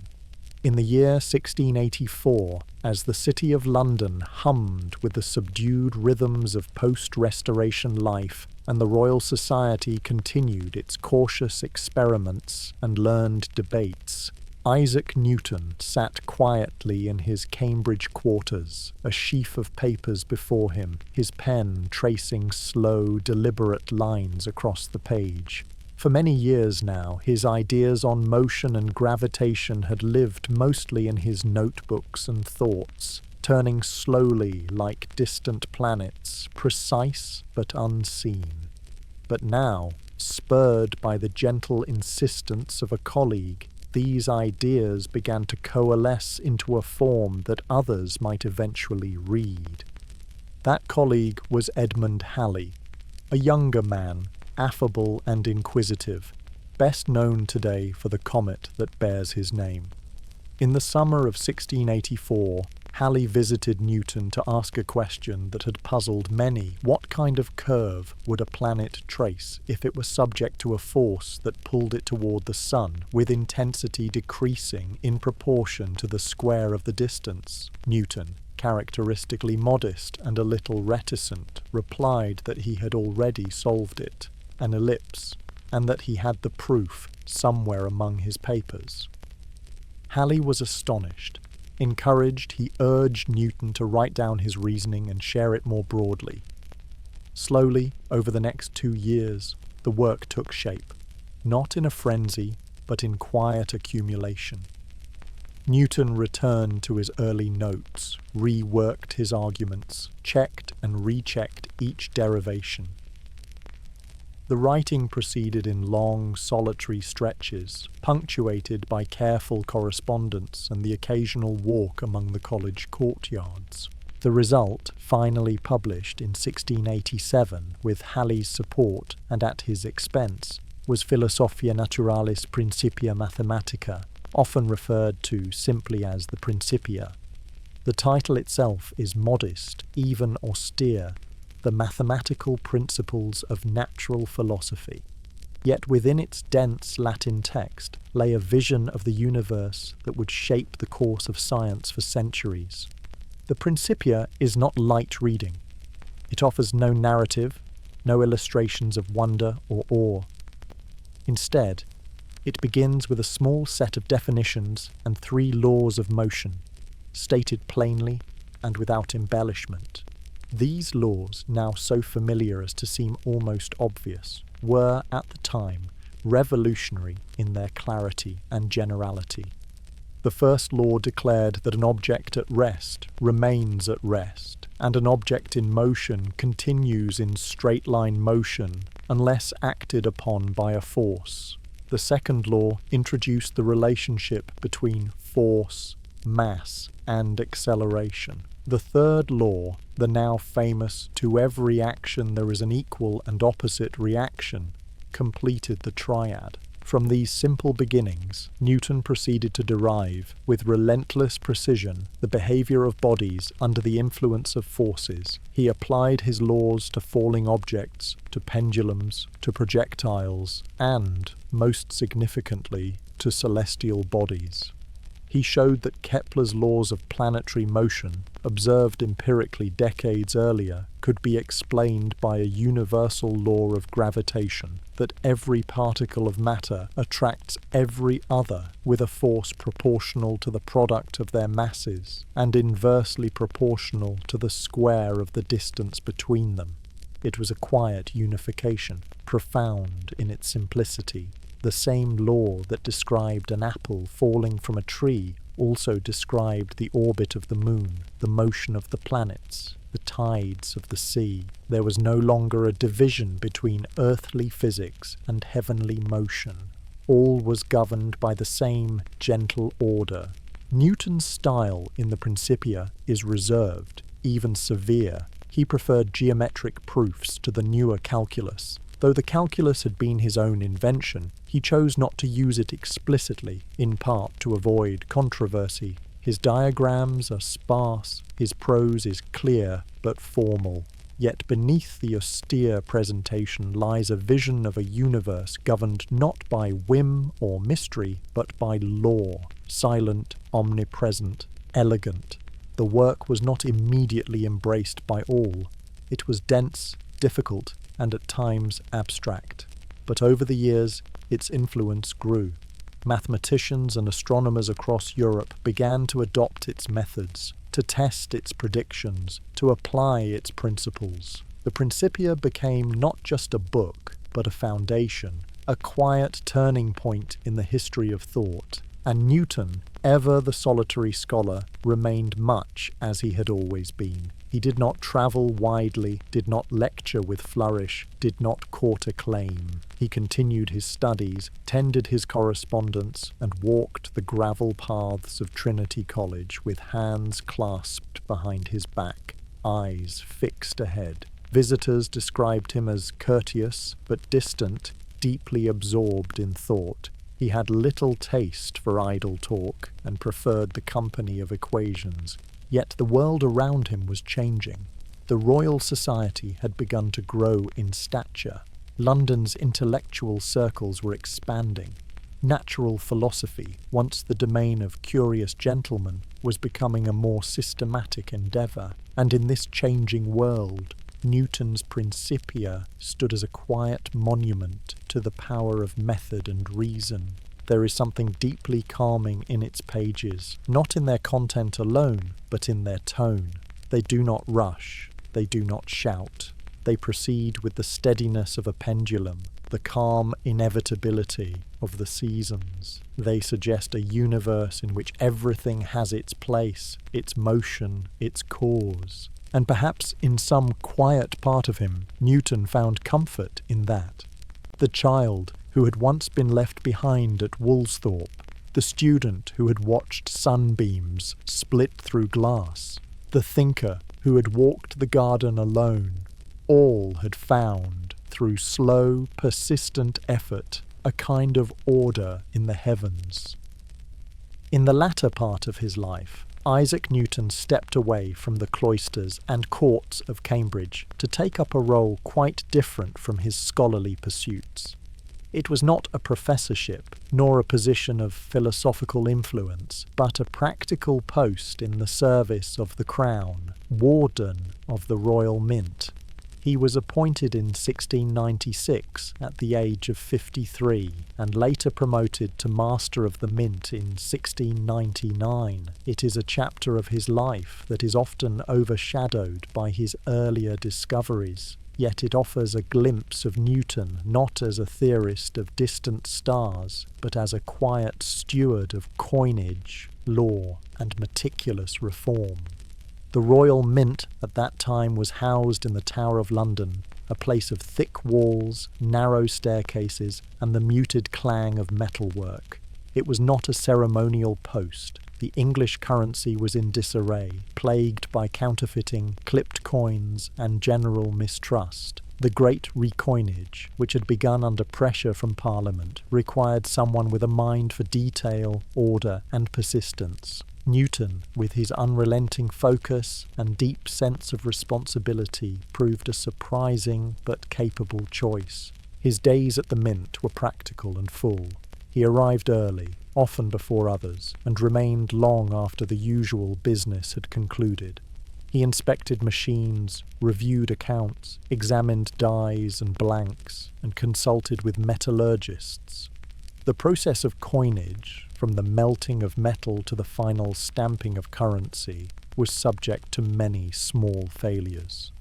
In the year 1684, as the city of London hummed with the subdued rhythms of post-Restoration life, and the Royal Society continued its cautious experiments and learned debates, Isaac Newton sat quietly in his Cambridge quarters, a sheaf of papers before him, his pen tracing slow, deliberate lines across the page. For many years now, his ideas on motion and gravitation had lived mostly in his notebooks and thoughts, turning slowly like distant planets, precise but unseen. But now, spurred by the gentle insistence of a colleague, these ideas began to coalesce into a form that others might eventually read. That colleague was Edmund Halley, a younger man, affable and inquisitive, best known today for the comet that bears his name. In the summer of 1684, Halley visited Newton to ask a question that had puzzled many. What kind of curve would a planet trace if it were subject to a force that pulled it toward the sun, with intensity decreasing in proportion to the square of the distance? Newton, characteristically modest and a little reticent, replied that he had already solved it, an ellipse, and that he had the proof somewhere among his papers. Halley was astonished. Encouraged, he urged Newton to write down his reasoning and share it more broadly. Slowly, over the next 2 years, the work took shape, not in a frenzy, but in quiet accumulation. Newton returned to his early notes, reworked his arguments, checked and rechecked each derivation. The writing proceeded in long, solitary stretches, punctuated by careful correspondence and the occasional walk among the college courtyards. The result, finally published in 1687 with Halley's support and at his expense, was Philosophia Naturalis Principia Mathematica, often referred to simply as the Principia. The title itself is modest, even austere, the mathematical principles of natural philosophy. Yet within its dense Latin text lay a vision of the universe that would shape the course of science for centuries. The Principia is not light reading. It offers no narrative, no illustrations of wonder or awe. Instead, it begins with a small set of definitions and 3 laws of motion, stated plainly and without embellishment. These laws, now so familiar as to seem almost obvious, were, at the time, revolutionary in their clarity and generality. The first law declared that an object at rest remains at rest, and an object in motion continues in straight-line motion unless acted upon by a force. The second law introduced the relationship between force, mass, and acceleration. The third law, the now famous "to every action there is an equal and opposite reaction," completed the triad. From these simple beginnings, Newton proceeded to derive, with relentless precision, the behavior of bodies under the influence of forces. He applied his laws to falling objects, to pendulums, to projectiles, and, most significantly, to celestial bodies. He showed that Kepler's laws of planetary motion, observed empirically decades earlier, could be explained by a universal law of gravitation, that every particle of matter attracts every other with a force proportional to the product of their masses, and inversely proportional to the square of the distance between them. It was a quiet unification, profound in its simplicity. The same law that described an apple falling from a tree also described the orbit of the moon, the motion of the planets, the tides of the sea. There was no longer a division between earthly physics and heavenly motion. All was governed by the same gentle order. Newton's style in the Principia is reserved, even severe. He preferred geometric proofs to the newer calculus. Though the calculus had been his own invention, he chose not to use it explicitly, in part to avoid controversy. His diagrams are sparse, his prose is clear but formal. Yet beneath the austere presentation lies a vision of a universe governed not by whim or mystery, but by law, silent, omnipresent, elegant. The work was not immediately embraced by all. It was dense, difficult, and at times abstract. But over the years, its influence grew. Mathematicians and astronomers across Europe began to adopt its methods, to test its predictions, to apply its principles. The Principia became not just a book, but a foundation, a quiet turning point in the history of thought. And Newton, ever the solitary scholar, remained much as he had always been. He did not travel widely, did not lecture with flourish, did not court acclaim. He continued his studies, tended his correspondence, and walked the gravel paths of Trinity College with hands clasped behind his back, eyes fixed ahead. Visitors described him as courteous but distant, deeply absorbed in thought. He had little taste for idle talk and preferred the company of equations. Yet the world around him was changing. The Royal Society had begun to grow in stature. London's intellectual circles were expanding. Natural philosophy, once the domain of curious gentlemen, was becoming a more systematic endeavour. And in this changing world, Newton's Principia stood as a quiet monument to the power of method and reason. There is something deeply calming in its pages, not in their content alone, but in their tone. They do not rush, they do not shout. They proceed with the steadiness of a pendulum, the calm inevitability of the seasons. They suggest a universe in which everything has its place, its motion, its cause. And perhaps in some quiet part of him, Newton found comfort in that. The child who had once been left behind at Woolsthorpe, the student who had watched sunbeams split through glass, the thinker who had walked the garden alone, all had found, through slow, persistent effort, a kind of order in the heavens. In the latter part of his life, Isaac Newton stepped away from the cloisters and courts of Cambridge to take up a role quite different from his scholarly pursuits. It was not a professorship, nor a position of philosophical influence, but a practical post in the service of the Crown, Warden of the Royal Mint. He was appointed in 1696 at the age of 53 and later promoted to Master of the Mint in 1699. It is a chapter of his life that is often overshadowed by his earlier discoveries, yet it offers a glimpse of Newton not as a theorist of distant stars, but as a quiet steward of coinage, law, and meticulous reform. The Royal Mint at that time was housed in the Tower of London, a place of thick walls, narrow staircases, and the muted clang of metalwork. It was not a ceremonial post. The English currency was in disarray, plagued by counterfeiting, clipped coins, and general mistrust. The great recoinage, which had begun under pressure from Parliament, required someone with a mind for detail, order, and persistence. Newton, with his unrelenting focus and deep sense of responsibility, proved a surprising but capable choice. His days at the Mint were practical and full. He arrived early, often before others, and remained long after the usual business had concluded. He inspected machines, reviewed accounts, examined dies and blanks, and consulted with metallurgists. The process of coinage, from the melting of metal to the final stamping of currency, was subject to many small failures.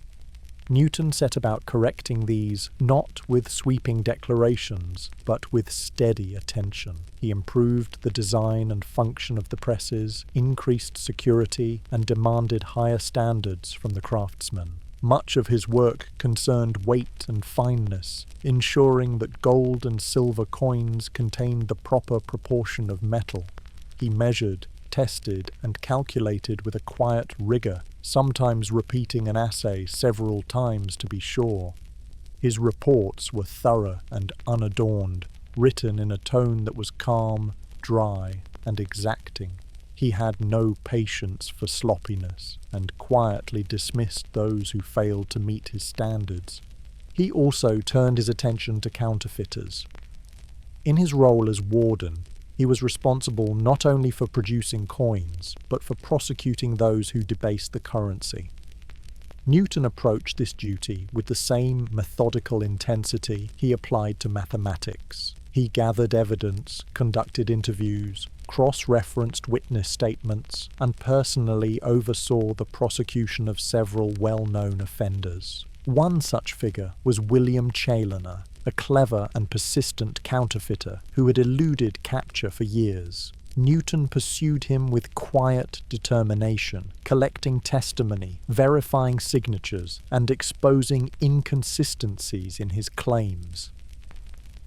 Newton set about correcting these not with sweeping declarations, but with steady attention. He improved the design and function of the presses, increased security, and demanded higher standards from the craftsmen. Much of his work concerned weight and fineness, ensuring that gold and silver coins contained the proper proportion of metal. He measured, tested, and calculated with a quiet rigour, sometimes repeating an assay several times to be sure. His reports were thorough and unadorned, written in a tone that was calm, dry, and exacting. He had no patience for sloppiness, and quietly dismissed those who failed to meet his standards. He also turned his attention to counterfeiters. In his role as warden, he was responsible not only for producing coins, but for prosecuting those who debased the currency. Newton approached this duty with the same methodical intensity he applied to mathematics. He gathered evidence, conducted interviews, cross-referenced witness statements, and personally oversaw the prosecution of several well-known offenders. One such figure was William Challoner, a clever and persistent counterfeiter who had eluded capture for years. Newton pursued him with quiet determination, collecting testimony, verifying signatures, and exposing inconsistencies in his claims.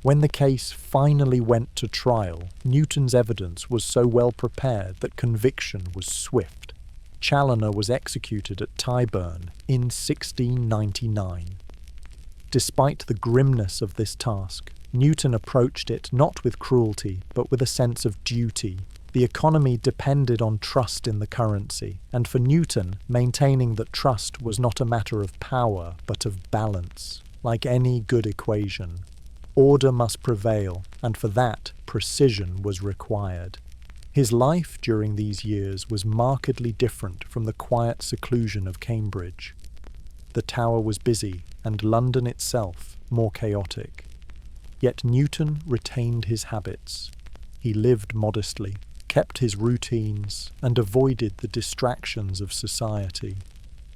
When the case finally went to trial, Newton's evidence was so well prepared that conviction was swift. Challoner was executed at Tyburn in 1699. Despite the grimness of this task, Newton approached it not with cruelty, but with a sense of duty. The economy depended on trust in the currency, and for Newton, maintaining that trust was not a matter of power, but of balance. Like any good equation, order must prevail, and for that, precision was required. His life during these years was markedly different from the quiet seclusion of Cambridge. The Tower was busy, and London itself more chaotic. Yet Newton retained his habits. He lived modestly, kept his routines, and avoided the distractions of society.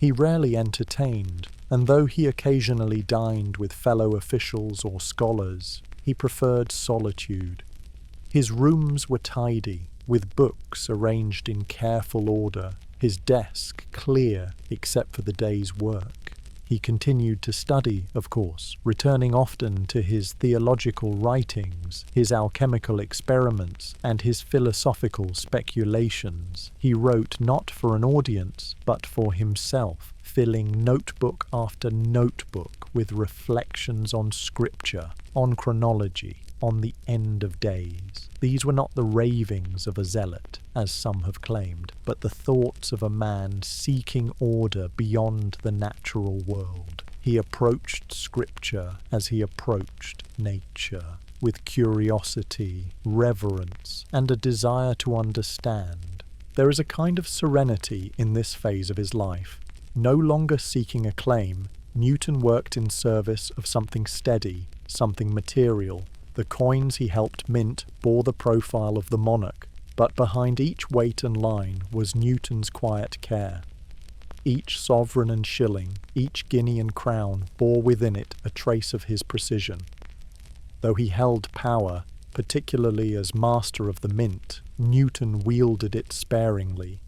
He rarely entertained, and though he occasionally dined with fellow officials or scholars, he preferred solitude. His rooms were tidy, with books arranged in careful order, his desk clear except for the day's work. He continued to study, of course, returning often to his theological writings, his alchemical experiments, and his philosophical speculations. He wrote not for an audience, but for himself, filling notebook after notebook with reflections on scripture, on chronology, on the end of days. These were not the ravings of a zealot, as some have claimed, but the thoughts of a man seeking order beyond the natural world. He approached scripture as he approached nature, with curiosity, reverence, and a desire to understand. There is a kind of serenity in this phase of his life. No longer seeking acclaim, Newton worked in service of something steady, something material. The coins he helped mint bore the profile of the monarch, but behind each weight and line was Newton's quiet care. Each sovereign and shilling, each guinea and crown bore within it a trace of his precision. Though he held power, particularly as master of the mint, Newton wielded it sparingly.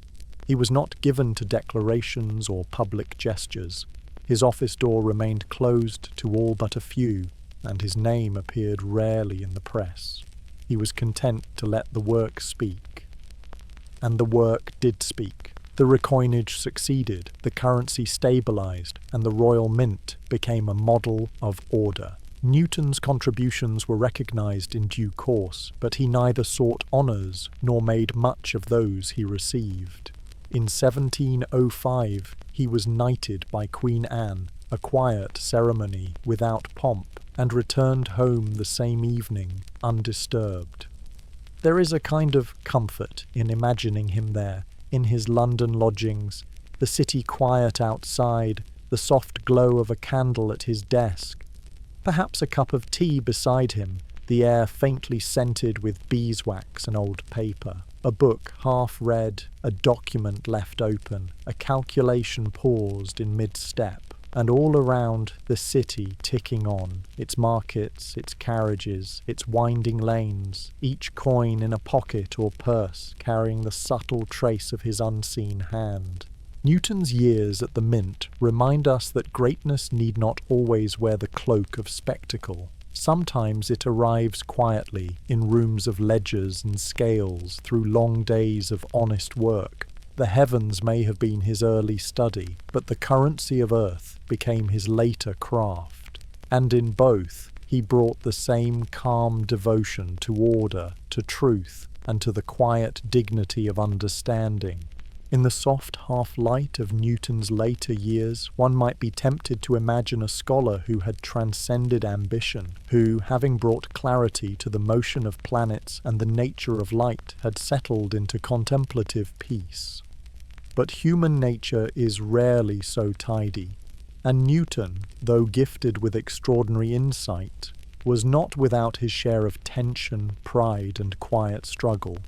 He was not given to declarations or public gestures. His office door remained closed to all but a few, and his name appeared rarely in the press. He was content to let the work speak. And the work did speak. The recoinage succeeded, the currency stabilized, and the royal mint became a model of order. Newton's contributions were recognized in due course, but he neither sought honors nor made much of those he received. In 1705, he was knighted by Queen Anne, a quiet ceremony without pomp, and returned home the same evening, undisturbed. There is a kind of comfort in imagining him there, in his London lodgings, the city quiet outside, the soft glow of a candle at his desk, perhaps a cup of tea beside him, the air faintly scented with beeswax and old paper, a book half read, a document left open, a calculation paused in mid-step, and all around the city ticking on, its markets, its carriages, its winding lanes, each coin in a pocket or purse carrying the subtle trace of his unseen hand. Newton's years at the Mint remind us that greatness need not always wear the cloak of spectacle. Sometimes it arrives quietly, in rooms of ledgers and scales, through long days of honest work. The heavens may have been his early study, but the currency of earth became his later craft. And in both, he brought the same calm devotion to order, to truth, and to the quiet dignity of understanding. In the soft half-light of Newton's later years, one might be tempted to imagine a scholar who had transcended ambition, who, having brought clarity to the motion of planets and the nature of light, had settled into contemplative peace. But human nature is rarely so tidy, and Newton, though gifted with extraordinary insight, was not without his share of tension, pride, and quiet struggle.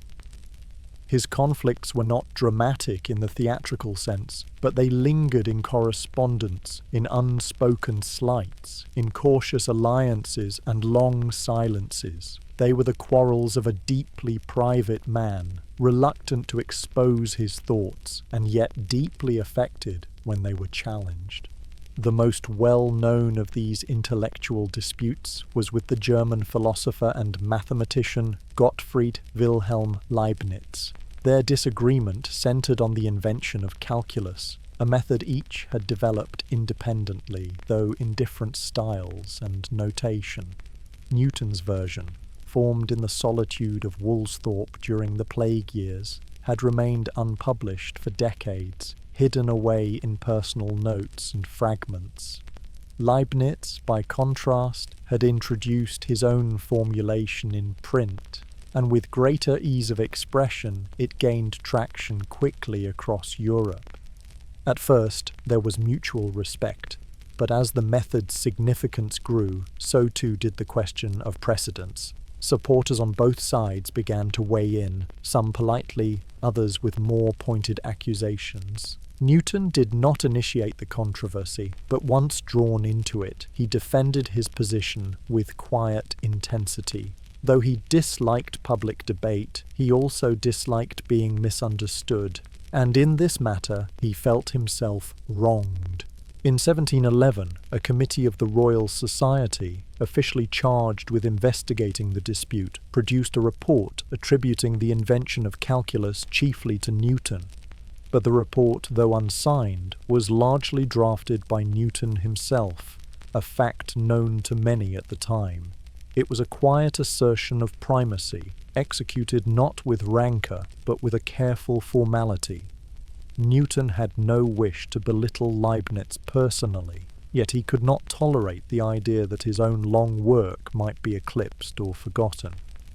His conflicts were not dramatic in the theatrical sense, but they lingered in correspondence, in unspoken slights, in cautious alliances and long silences. They were the quarrels of a deeply private man, reluctant to expose his thoughts, and yet deeply affected when they were challenged. The most well-known of these intellectual disputes was with the German philosopher and mathematician Gottfried Wilhelm Leibniz. Their disagreement centered on the invention of calculus, a method each had developed independently, though in different styles and notation. Newton's version, formed in the solitude of Woolsthorpe during the plague years, had remained unpublished for decades, hidden away in personal notes and fragments. Leibniz, by contrast, had introduced his own formulation in print, and with greater ease of expression it gained traction quickly across Europe. At first there was mutual respect, but as the method's significance grew, so too did the question of precedence. Supporters on both sides began to weigh in, some politely, others with more pointed accusations. Newton did not initiate the controversy, but once drawn into it, he defended his position with quiet intensity. Though he disliked public debate, he also disliked being misunderstood, and in this matter he felt himself wronged. In 1711, a committee of the Royal Society, officially charged with investigating the dispute, produced a report attributing the invention of calculus chiefly to Newton. But the report, though unsigned, was largely drafted by Newton himself, a fact known to many at the time. It was a quiet assertion of primacy, executed not with rancour, but with a careful formality. Newton had no wish to belittle Leibniz personally, yet he could not tolerate the idea that his own long work might be eclipsed or forgotten.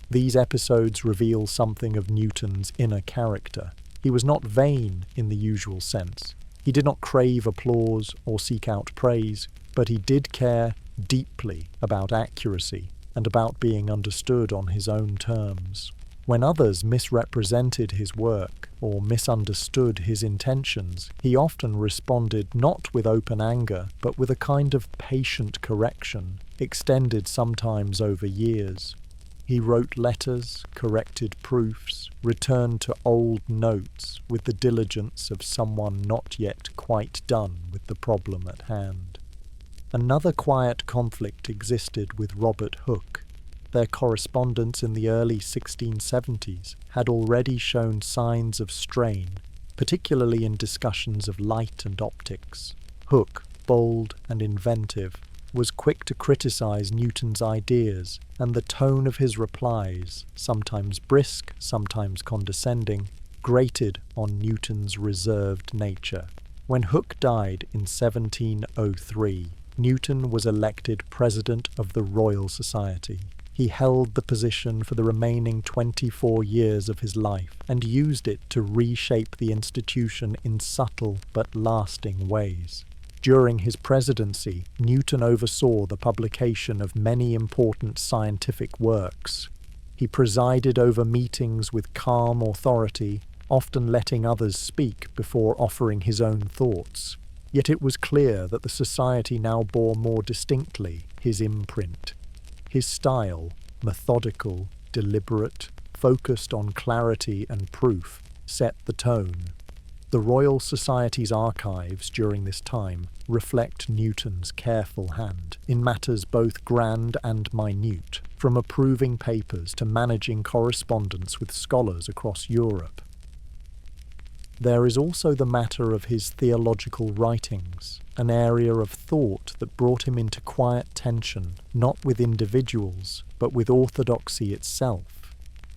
These episodes reveal something of Newton's inner character. He was not vain in the usual sense. He did not crave applause or seek out praise, but he did care deeply about accuracy and about being understood on his own terms. When others misrepresented his work or misunderstood his intentions, he often responded not with open anger, but with a kind of patient correction, extended sometimes over years. He wrote letters, corrected proofs, returned to old notes with the diligence of someone not yet quite done with the problem at hand. Another quiet conflict existed with Robert Hooke. Their correspondence in the early 1670s had already shown signs of strain, particularly in discussions of light and optics. Hooke, bold and inventive, was quick to criticize Newton's ideas, and the tone of his replies, sometimes brisk, sometimes condescending, grated on Newton's reserved nature. When Hooke died in 1703, Newton was elected President of the Royal Society. He held the position for the remaining 24 years of his life and used it to reshape the institution in subtle but lasting ways. During his presidency, Newton oversaw the publication of many important scientific works. He presided over meetings with calm authority, often letting others speak before offering his own thoughts. Yet it was clear that the society now bore more distinctly his imprint. His style, methodical, deliberate, focused on clarity and proof, set the tone. The Royal Society's archives during this time reflect Newton's careful hand in matters both grand and minute, from approving papers to managing correspondence with scholars across Europe. There is also the matter of his theological writings, an area of thought that brought him into quiet tension, not with individuals, but with orthodoxy itself.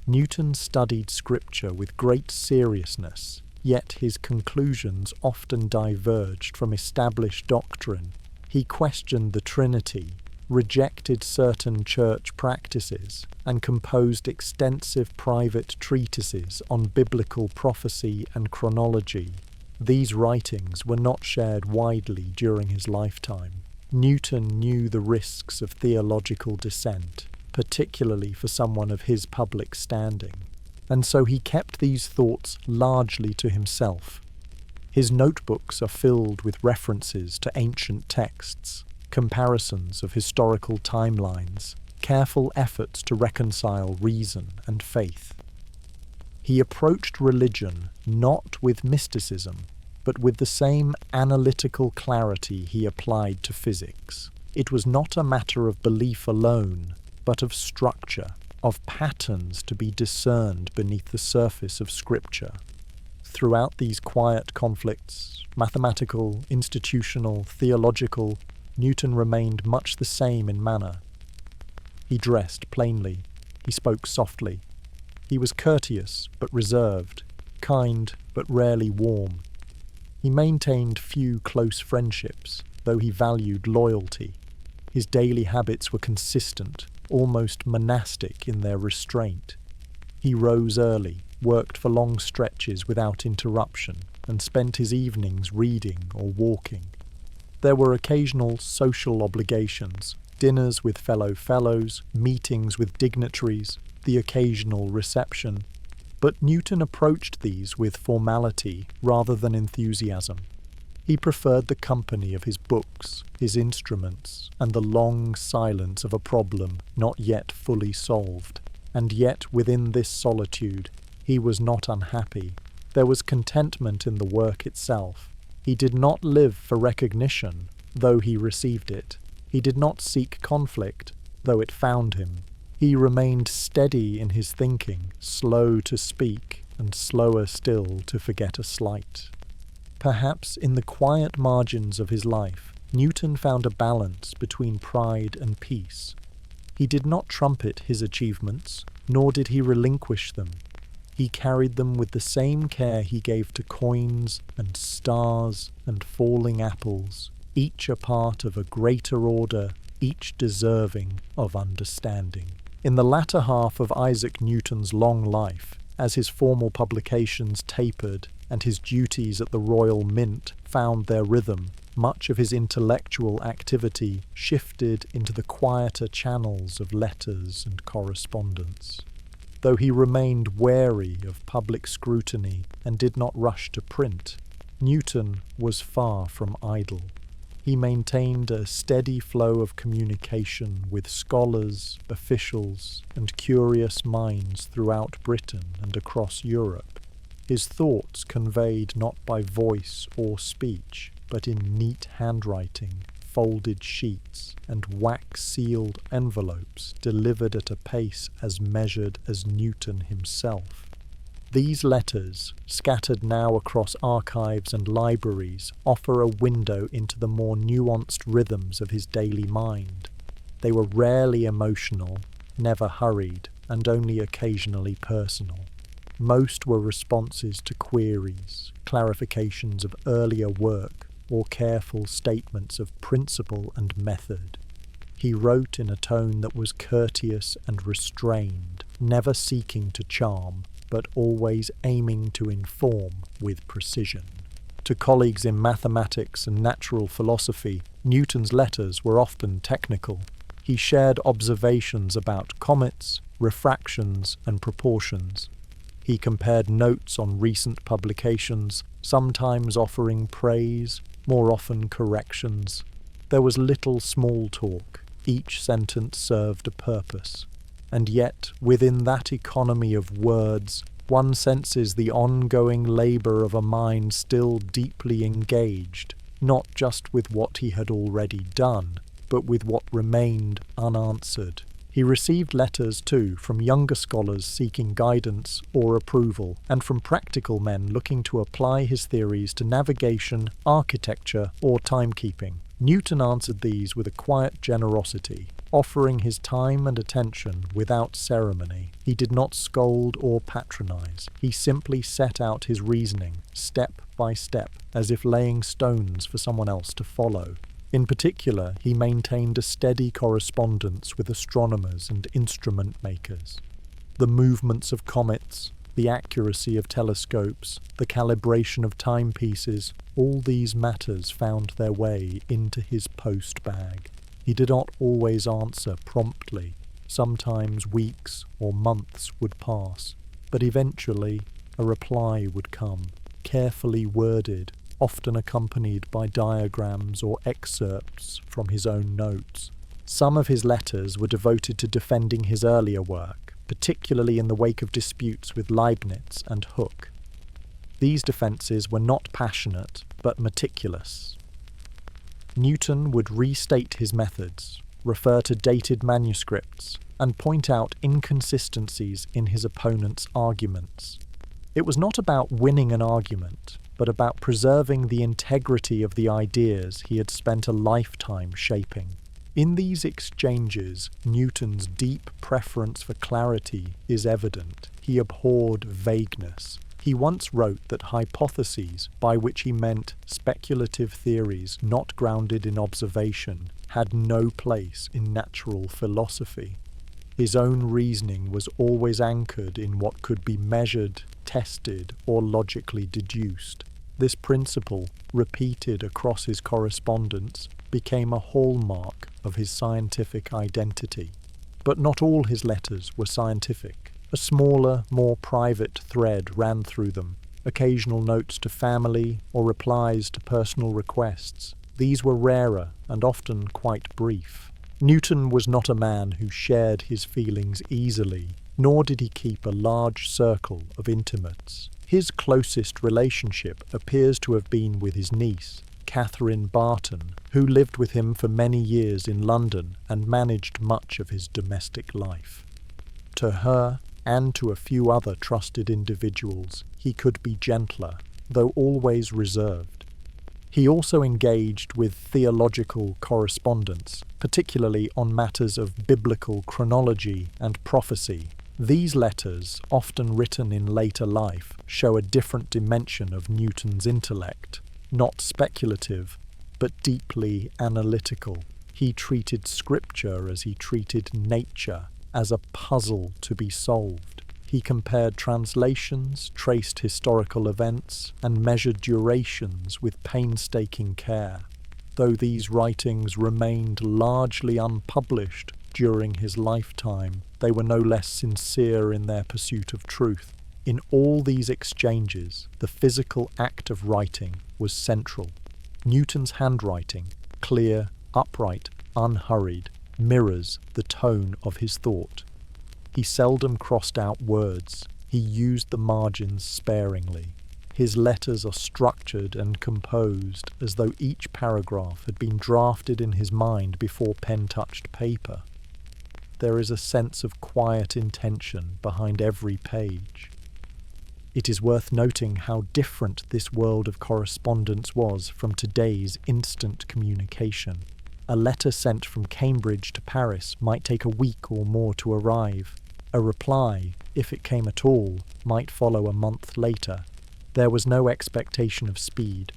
Newton studied scripture with great seriousness, yet his conclusions often diverged from established doctrine. He questioned the Trinity, rejected certain church practices, and composed extensive private treatises on biblical prophecy and chronology. These writings were not shared widely during his lifetime. Newton knew the risks of theological dissent, particularly for someone of his public standing, and so he kept these thoughts largely to himself. His notebooks are filled with references to ancient texts, comparisons of historical timelines, careful efforts to reconcile reason and faith. He approached religion not with mysticism, but with the same analytical clarity he applied to physics. It was not a matter of belief alone, but of structure, of patterns to be discerned beneath the surface of Scripture. Throughout these quiet conflicts, mathematical, institutional, theological, Newton remained much the same in manner. He dressed plainly, he spoke softly. He was courteous but reserved, kind but rarely warm. He maintained few close friendships, though he valued loyalty. His daily habits were consistent, almost monastic in their restraint. He rose early, worked for long stretches without interruption, and spent his evenings reading or walking. There were occasional social obligations, dinners with fellow fellows, meetings with dignitaries, the occasional reception, but Newton approached these with formality rather than enthusiasm. He preferred the company of his books, his instruments, and the long silence of a problem not yet fully solved. And yet within this solitude, he was not unhappy. There was contentment in the work itself. He did not live for recognition, though he received it. He did not seek conflict, though it found him. He remained steady in his thinking, slow to speak, and slower still to forget a slight. Perhaps in the quiet margins of his life, Newton found a balance between pride and peace. He did not trumpet his achievements, nor did he relinquish them. He carried them with the same care he gave to coins and stars and falling apples, each a part of a greater order, each deserving of understanding. In the latter half of Isaac Newton's long life, as his formal publications tapered and his duties at the Royal Mint found their rhythm, much of his intellectual activity shifted into the quieter channels of letters and correspondence. Though he remained wary of public scrutiny and did not rush to print, Newton was far from idle. He maintained a steady flow of communication with scholars, officials, and curious minds throughout Britain and across Europe. His thoughts conveyed not by voice or speech, but in neat handwriting, folded sheets, and wax-sealed envelopes delivered at a pace as measured as Newton himself. These letters, scattered now across archives and libraries, offer a window into the more nuanced rhythms of his daily mind. They were rarely emotional, never hurried, and only occasionally personal. Most were responses to queries, clarifications of earlier work, or careful statements of principle and method. He wrote in a tone that was courteous and restrained, never seeking to charm, but always aiming to inform with precision. To colleagues in mathematics and natural philosophy, Newton's letters were often technical. He shared observations about comets, refractions, and proportions. He compared notes on recent publications, sometimes offering praise, more often corrections. There was little small talk. Each sentence served a purpose. And yet, within that economy of words, one senses the ongoing labour of a mind still deeply engaged, not just with what he had already done, but with what remained unanswered. He received letters, too, from younger scholars seeking guidance or approval, and from practical men looking to apply his theories to navigation, architecture, or timekeeping. Newton answered these with a quiet generosity, offering his time and attention without ceremony. He did not scold or patronize. He simply set out his reasoning, step by step, as if laying stones for someone else to follow. In particular, he maintained a steady correspondence with astronomers and instrument makers. The movements of comets, the accuracy of telescopes, the calibration of timepieces, all these matters found their way into his post bag. He did not always answer promptly. Sometimes weeks or months would pass, but eventually a reply would come, carefully worded, often accompanied by diagrams or excerpts from his own notes. Some of his letters were devoted to defending his earlier work, particularly in the wake of disputes with Leibniz and Hooke. These defences were not passionate, but meticulous. Newton would restate his methods, refer to dated manuscripts, and point out inconsistencies in his opponent's arguments. It was not about winning an argument, but about preserving the integrity of the ideas he had spent a lifetime shaping. In these exchanges, Newton's deep preference for clarity is evident. He abhorred vagueness. He once wrote that hypotheses, by which he meant speculative theories not grounded in observation, had no place in natural philosophy. His own reasoning was always anchored in what could be measured, tested, or logically deduced. This principle, repeated across his correspondence, became a hallmark of his scientific identity. But not all his letters were scientific. A smaller, more private thread ran through them, occasional notes to family or replies to personal requests. These were rarer and often quite brief. Newton was not a man who shared his feelings easily, nor did he keep a large circle of intimates. His closest relationship appears to have been with his niece, Catherine Barton, who lived with him for many years in London and managed much of his domestic life. To her, and to a few other trusted individuals, he could be gentler, though always reserved. He also engaged with theological correspondence, particularly on matters of biblical chronology and prophecy. These letters, often written in later life, show a different dimension of Newton's intellect, not speculative, but deeply analytical. He treated scripture as he treated nature, as a puzzle to be solved. He compared translations, traced historical events, and measured durations with painstaking care. Though these writings remained largely unpublished during his lifetime, they were no less sincere in their pursuit of truth. In all these exchanges, the physical act of writing was central. Newton's handwriting, clear, upright, unhurried, mirrors the tone of his thought. He seldom crossed out words. He used the margins sparingly. His letters are structured and composed as though each paragraph had been drafted in his mind before pen touched paper. There is a sense of quiet intention behind every page. It is worth noting how different this world of correspondence was from today's instant communication. A letter sent from Cambridge to Paris might take a week or more to arrive. A reply, if it came at all, might follow a month later. There was no expectation of speed.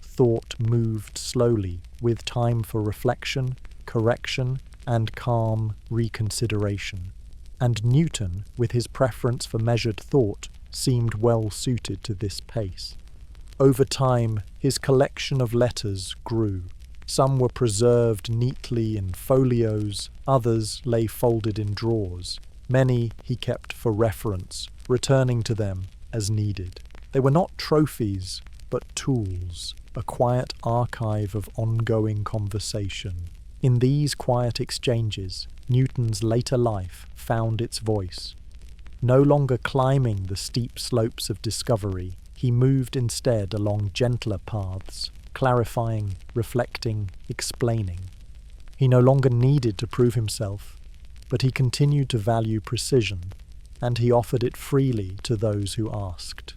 Thought moved slowly, with time for reflection, correction, and calm reconsideration. And Newton, with his preference for measured thought, seemed well suited to this pace. Over time, his collection of letters grew. Some were preserved neatly in folios, others lay folded in drawers. Many he kept for reference, returning to them as needed. They were not trophies, but tools, a quiet archive of ongoing conversation. In these quiet exchanges, Newton's later life found its voice. No longer climbing the steep slopes of discovery, he moved instead along gentler paths, clarifying, reflecting, explaining. He no longer needed to prove himself, but he continued to value precision, and he offered it freely to those who asked.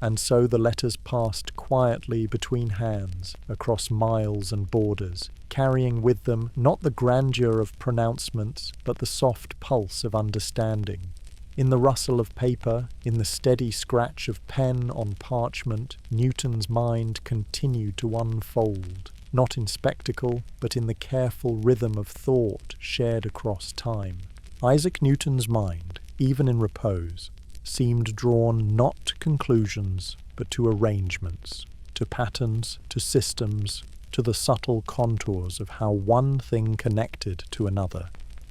And so the letters passed quietly between hands, across miles and borders, carrying with them not the grandeur of pronouncements, but the soft pulse of understanding. In the rustle of paper, in the steady scratch of pen on parchment, Newton's mind continued to unfold, not in spectacle, but in the careful rhythm of thought shared across time. Isaac Newton's mind, even in repose, seemed drawn not to conclusions, but to arrangements, to patterns, to systems, to the subtle contours of how one thing connected to another.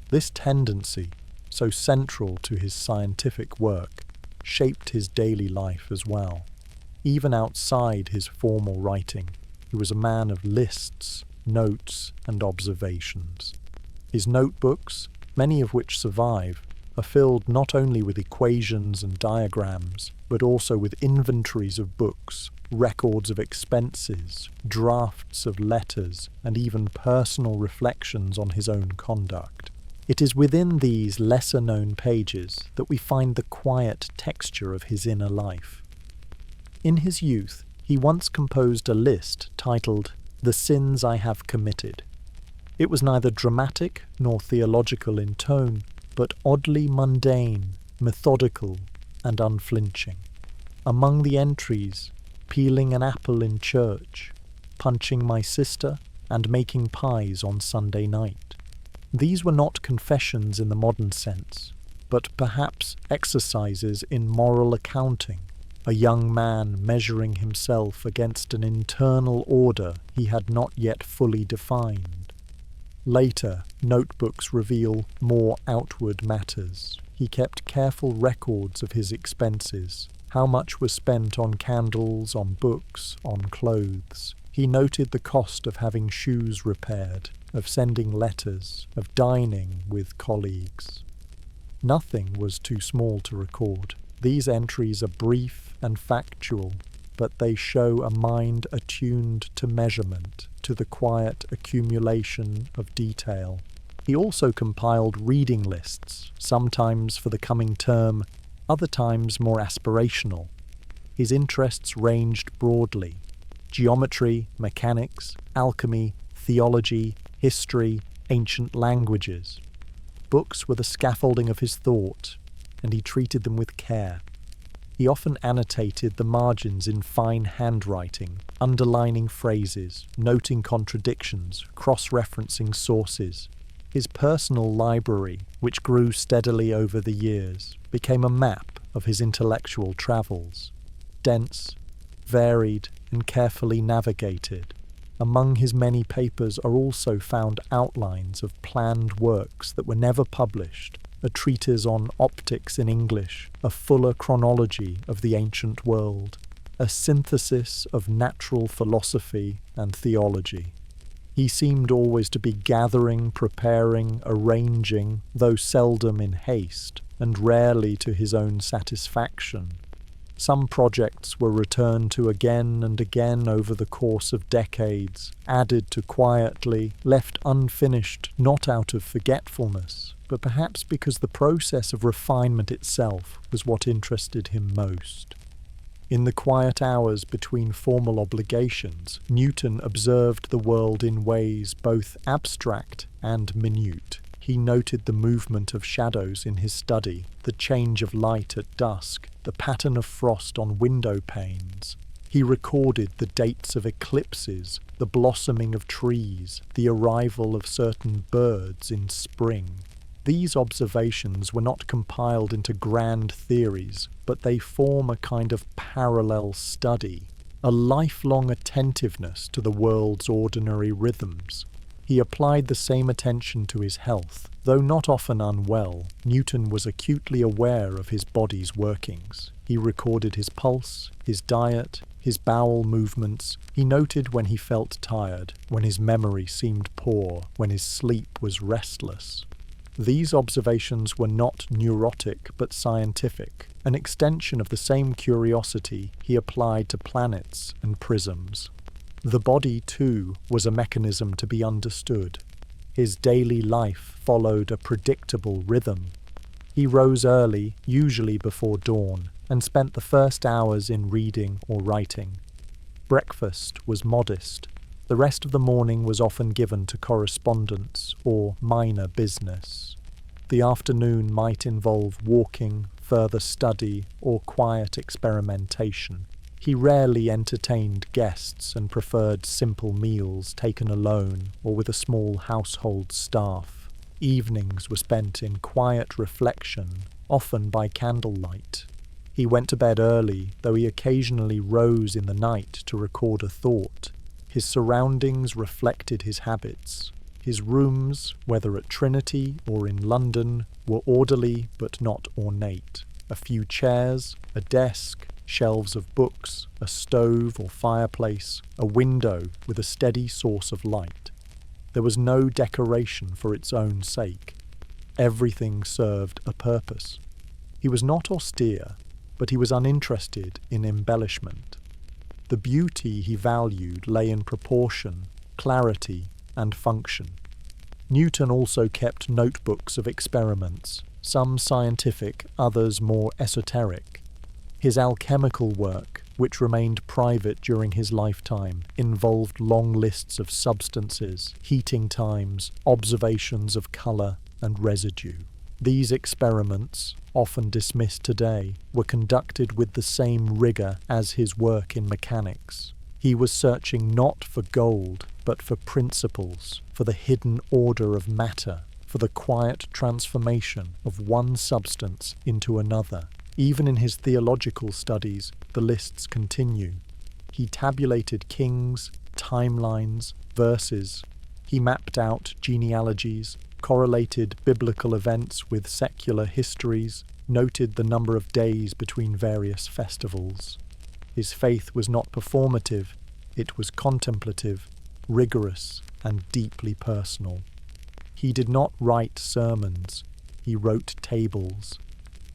This tendency, so central to his scientific work, shaped his daily life as well. Even outside his formal writing, he was a man of lists, notes, and observations. His notebooks, many of which survive, are filled not only with equations and diagrams, but also with inventories of books, records of expenses, drafts of letters, and even personal reflections on his own conduct. It is within these lesser-known pages that we find the quiet texture of his inner life. In his youth, he once composed a list titled "The Sins I Have Committed." It was neither dramatic nor theological in tone, but oddly mundane, methodical, and unflinching. Among the entries, peeling an apple in church, punching my sister, and making pies on Sunday night. These were not confessions in the modern sense, but perhaps exercises in moral accounting, a young man measuring himself against an internal order he had not yet fully defined. Later, notebooks reveal more outward matters. He kept careful records of his expenses, how much was spent on candles, on books, on clothes. He noted the cost of having shoes repaired, of sending letters, of dining with colleagues. Nothing was too small to record. These entries are brief and factual, but they show a mind attuned to measurement, to the quiet accumulation of detail. He also compiled reading lists, sometimes for the coming term, other times more aspirational. His interests ranged broadly: geometry, mechanics, alchemy, theology, history, ancient languages. Books were the scaffolding of his thought, and he treated them with care. He often annotated the margins in fine handwriting, underlining phrases, noting contradictions, cross-referencing sources. His personal library, which grew steadily over the years, became a map of his intellectual travels. Dense, varied, and carefully navigated. Among his many papers are also found outlines of planned works that were never published, a treatise on optics in English, a fuller chronology of the ancient world, a synthesis of natural philosophy and theology. He seemed always to be gathering, preparing, arranging, though seldom in haste, and rarely to his own satisfaction. Some projects were returned to again and again over the course of decades, added to quietly, left unfinished not out of forgetfulness, but perhaps because the process of refinement itself was what interested him most. In the quiet hours between formal obligations, Newton observed the world in ways both abstract and minute. He noted the movement of shadows in his study, the change of light at dusk, the pattern of frost on window panes. He recorded the dates of eclipses, the blossoming of trees, the arrival of certain birds in spring. These observations were not compiled into grand theories, but they form a kind of parallel study, a lifelong attentiveness to the world's ordinary rhythms. He applied the same attention to his health. Though not often unwell, Newton was acutely aware of his body's workings. He recorded his pulse, his diet, his bowel movements. He noted when he felt tired, when his memory seemed poor, when his sleep was restless. These observations were not neurotic but scientific, an extension of the same curiosity he applied to planets and prisms. The body, too, was a mechanism to be understood. His daily life followed a predictable rhythm. He rose early, usually before dawn, and spent the first hours in reading or writing. Breakfast was modest. The rest of the morning was often given to correspondence or minor business. The afternoon might involve walking, further study, or quiet experimentation. He rarely entertained guests and preferred simple meals taken alone or with a small household staff. Evenings were spent in quiet reflection, often by candlelight. He went to bed early, though he occasionally rose in the night to record a thought. His surroundings reflected his habits. His rooms, whether at Trinity or in London, were orderly but not ornate. A few chairs, a desk, shelves of books, a stove or fireplace, a window with a steady source of light. There was no decoration for its own sake. Everything served a purpose. He was not austere, but he was uninterested in embellishment. The beauty he valued lay in proportion, clarity, and function. Newton also kept notebooks of experiments, some scientific, others more esoteric. His alchemical work, which remained private during his lifetime, involved long lists of substances, heating times, observations of colour and residue. These experiments, often dismissed today, were conducted with the same rigour as his work in mechanics. He was searching not for gold, but for principles, for the hidden order of matter, for the quiet transformation of one substance into another. Even in his theological studies, the lists continue. He tabulated kings, timelines, verses. He mapped out genealogies, correlated biblical events with secular histories, noted the number of days between various festivals. His faith was not performative, it was contemplative, rigorous, and deeply personal. He did not write sermons, he wrote tables.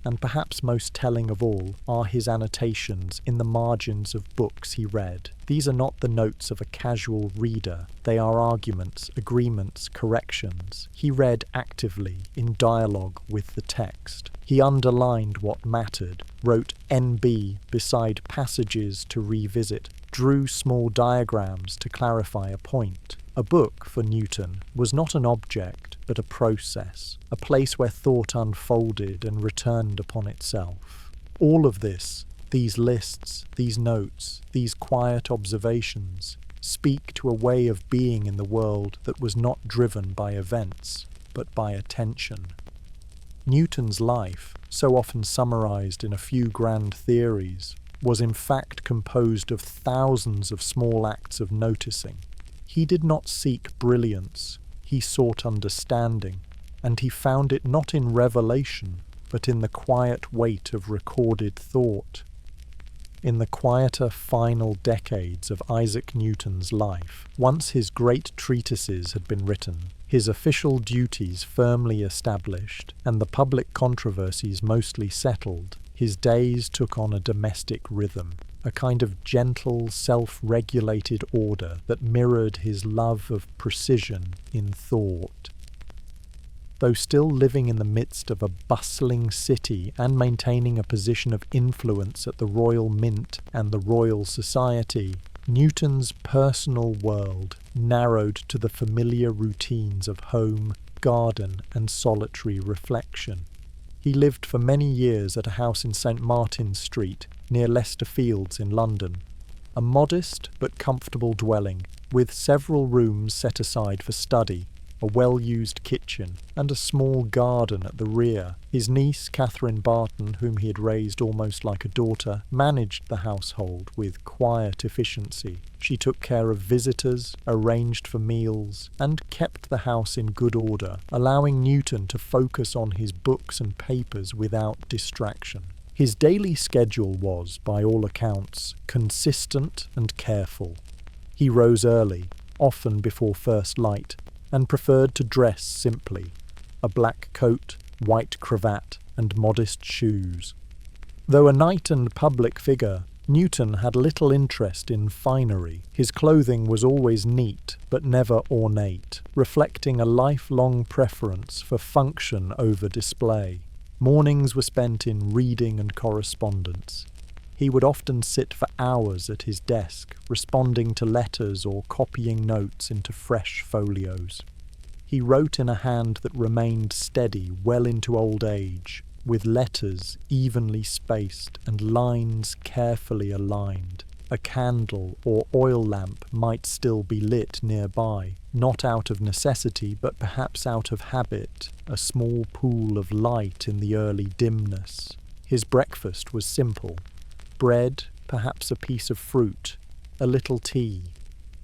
And perhaps most telling of all are his annotations in the margins of books he read. These are not the notes of a casual reader. They are arguments, agreements, corrections. He read actively, in dialogue with the text. He underlined what mattered, wrote NB beside passages to revisit, drew small diagrams to clarify a point. A book, for Newton, was not an object, but a process, a place where thought unfolded and returned upon itself. All of this, these lists, these notes, these quiet observations, speak to a way of being in the world that was not driven by events, but by attention. Newton's life, so often summarized in a few grand theories, was in fact composed of thousands of small acts of noticing. He did not seek brilliance, he sought understanding, and he found it not in revelation, but in the quiet weight of recorded thought. In the quieter final decades of Isaac Newton's life, once his great treatises had been written, his official duties firmly established, and the public controversies mostly settled, his days took on a domestic rhythm, a kind of gentle, self-regulated order that mirrored his love of precision in thought. Though still living in the midst of a bustling city and maintaining a position of influence at the Royal Mint and the Royal Society, Newton's personal world narrowed to the familiar routines of home, garden, and solitary reflection. He lived for many years at a house in St. Martin's Street, near Leicester Fields in London. a modest but comfortable dwelling with several rooms set aside for study, a well-used kitchen, and a small garden at the rear. His niece, Catherine Barton, whom he had raised almost like a daughter, managed the household with quiet efficiency. She took care of visitors, arranged for meals, and kept the house in good order, allowing Newton to focus on his books and papers without distraction. His daily schedule was, by all accounts, consistent and careful. He rose early, often before first light, and preferred to dress simply, a black coat, white cravat, and modest shoes. Though a knight and public figure, Newton had little interest in finery. His clothing was always neat, but never ornate, reflecting a lifelong preference for function over display. Mornings were spent in reading and correspondence. He would often sit for hours at his desk, responding to letters or copying notes into fresh folios. He wrote in a hand that remained steady well into old age, with letters evenly spaced and lines carefully aligned. A candle or oil lamp might still be lit nearby, not out of necessity but perhaps out of habit, a small pool of light in the early dimness. His breakfast was simple. Bread, perhaps a piece of fruit, a little tea.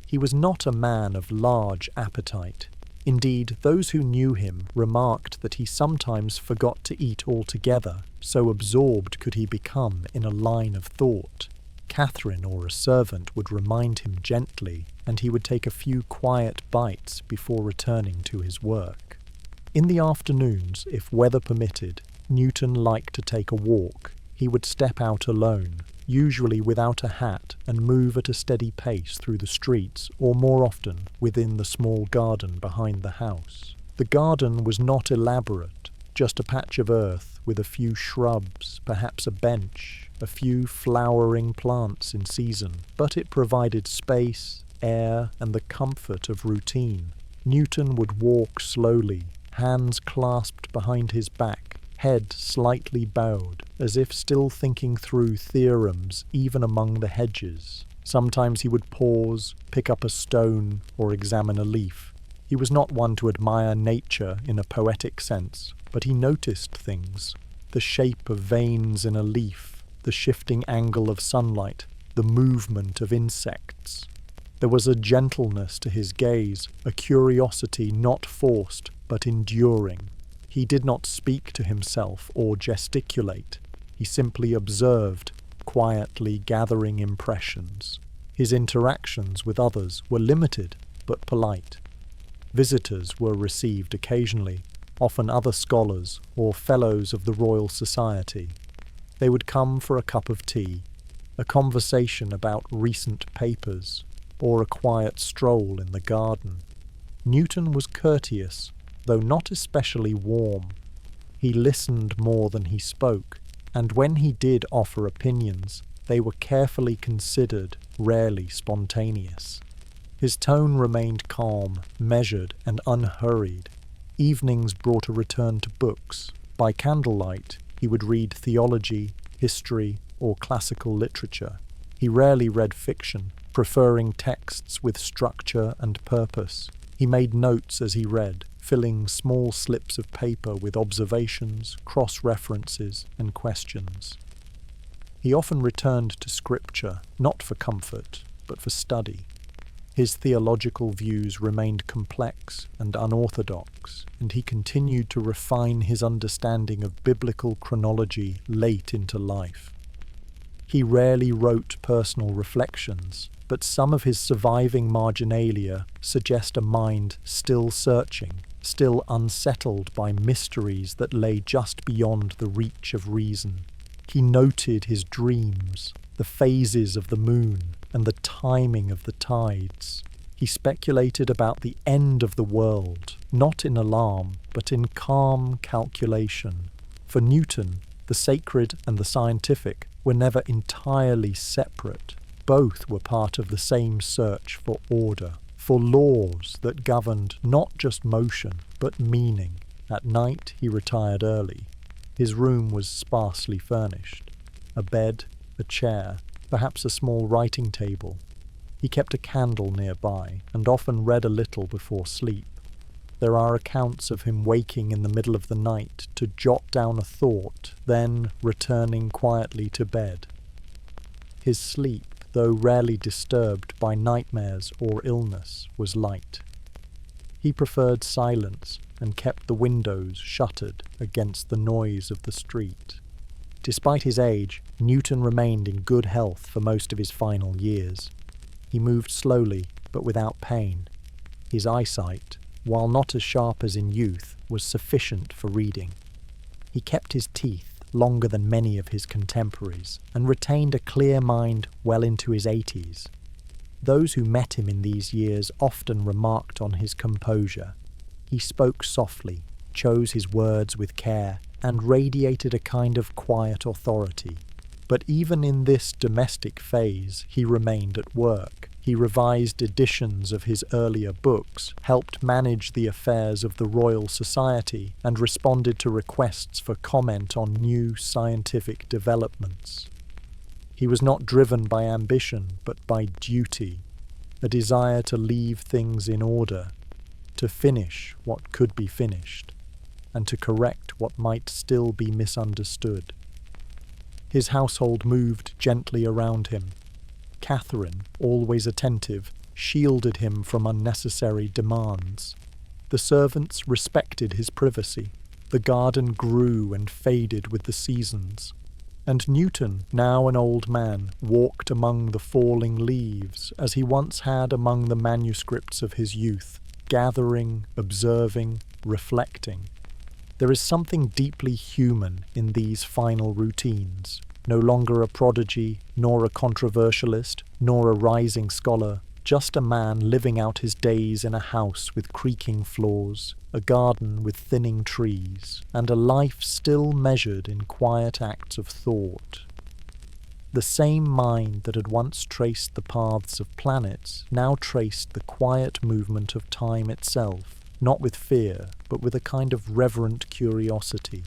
He was not a man of large appetite. Indeed, those who knew him remarked that he sometimes forgot to eat altogether, so absorbed could he become in a line of thought. Catherine or a servant would remind him gently, and he would take a few quiet bites before returning to his work. In the afternoons, if weather permitted, Newton liked to take a walk. He would step out alone, usually without a hat, and move at a steady pace through the streets, or more often within the small garden behind the house. The garden was not elaborate, just a patch of earth with a few shrubs, perhaps a bench, a few flowering plants in season, but it provided space, air, and the comfort of routine. Newton would walk slowly, hands clasped behind his back, head slightly bowed, as if still thinking through theorems even among the hedges. Sometimes he would pause, pick up a stone, or examine a leaf. He was not one to admire nature in a poetic sense, but he noticed things: the shape of veins in a leaf, the shifting angle of sunlight, the movement of insects. There was a gentleness to his gaze, a curiosity not forced but enduring. He did not speak to himself or gesticulate. He simply observed, quietly gathering impressions. His interactions with others were limited but polite. Visitors were received occasionally, often other scholars or fellows of the Royal Society. They would come for a cup of tea, a conversation about recent papers, or a quiet stroll in the garden. Newton was courteous, though not especially warm. He listened more than he spoke, and when he did offer opinions, they were carefully considered, rarely spontaneous. His tone remained calm, measured, and unhurried. Evenings brought a return to books. By candlelight, he would read theology, history, or classical literature. He rarely read fiction, preferring texts with structure and purpose. He made notes as he read, filling small slips of paper with observations, cross-references, and questions. He often returned to scripture, not for comfort, but for study. His theological views remained complex and unorthodox, and he continued to refine his understanding of biblical chronology late into life. He rarely wrote personal reflections, but some of his surviving marginalia suggest a mind still searching, still unsettled by mysteries that lay just beyond the reach of reason. He noted his dreams, the phases of the moon, and the timing of the tides. He speculated about the end of the world, not in alarm, but in calm calculation. For Newton, the sacred and the scientific were never entirely separate. Both were part of the same search for order, for laws that governed not just motion, but meaning. At night he retired early. His room was sparsely furnished. A bed, a chair, perhaps a small writing table. He kept a candle nearby and often read a little before sleep. There are accounts of him waking in the middle of the night to jot down a thought, then returning quietly to bed. His sleep, though rarely disturbed by nightmares or illness, was light. He preferred silence and kept the windows shuttered against the noise of the street. Despite his age, Newton remained in good health for most of his final years. He moved slowly, but without pain. His eyesight, while not as sharp as in youth, was sufficient for reading. He kept his teeth longer than many of his contemporaries, and retained a clear mind well into his 80s. Those who met him in these years often remarked on his composure. He spoke softly, chose his words with care, and radiated a kind of quiet authority. But even in this domestic phase, he remained at work. He revised editions of his earlier books, helped manage the affairs of the Royal Society, and responded to requests for comment on new scientific developments. He was not driven by ambition, but by duty, a desire to leave things in order, to finish what could be finished, and to correct what might still be misunderstood. His household moved gently around him. Catherine, always attentive, shielded him from unnecessary demands. The servants respected his privacy. The garden grew and faded with the seasons. And Newton, now an old man, walked among the falling leaves as he once had among the manuscripts of his youth, gathering, observing, reflecting. There is something deeply human in these final routines. No longer a prodigy, nor a controversialist, nor a rising scholar, just a man living out his days in a house with creaking floors, a garden with thinning trees, and a life still measured in quiet acts of thought. The same mind that had once traced the paths of planets now traced the quiet movement of time itself, not with fear, but with a kind of reverent curiosity.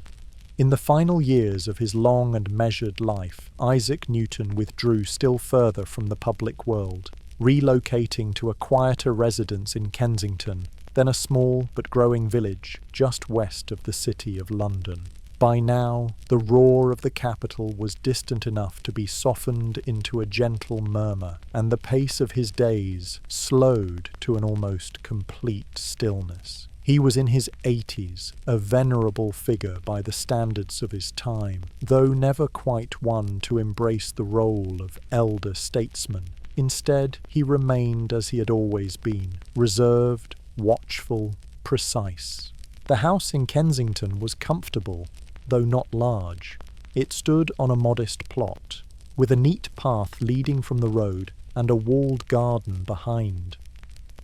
In the final years of his long and measured life, Isaac Newton withdrew still further from the public world, relocating to a quieter residence in Kensington, then a small but growing village just west of the city of London. By now, the roar of the capital was distant enough to be softened into a gentle murmur, and the pace of his days slowed to an almost complete stillness. He was in his 80s, a venerable figure by the standards of his time, though never quite one to embrace the role of elder statesman. Instead, he remained as he had always been, reserved, watchful, precise. The house in Kensington was comfortable, though not large. It stood on a modest plot, with a neat path leading from the road and a walled garden behind.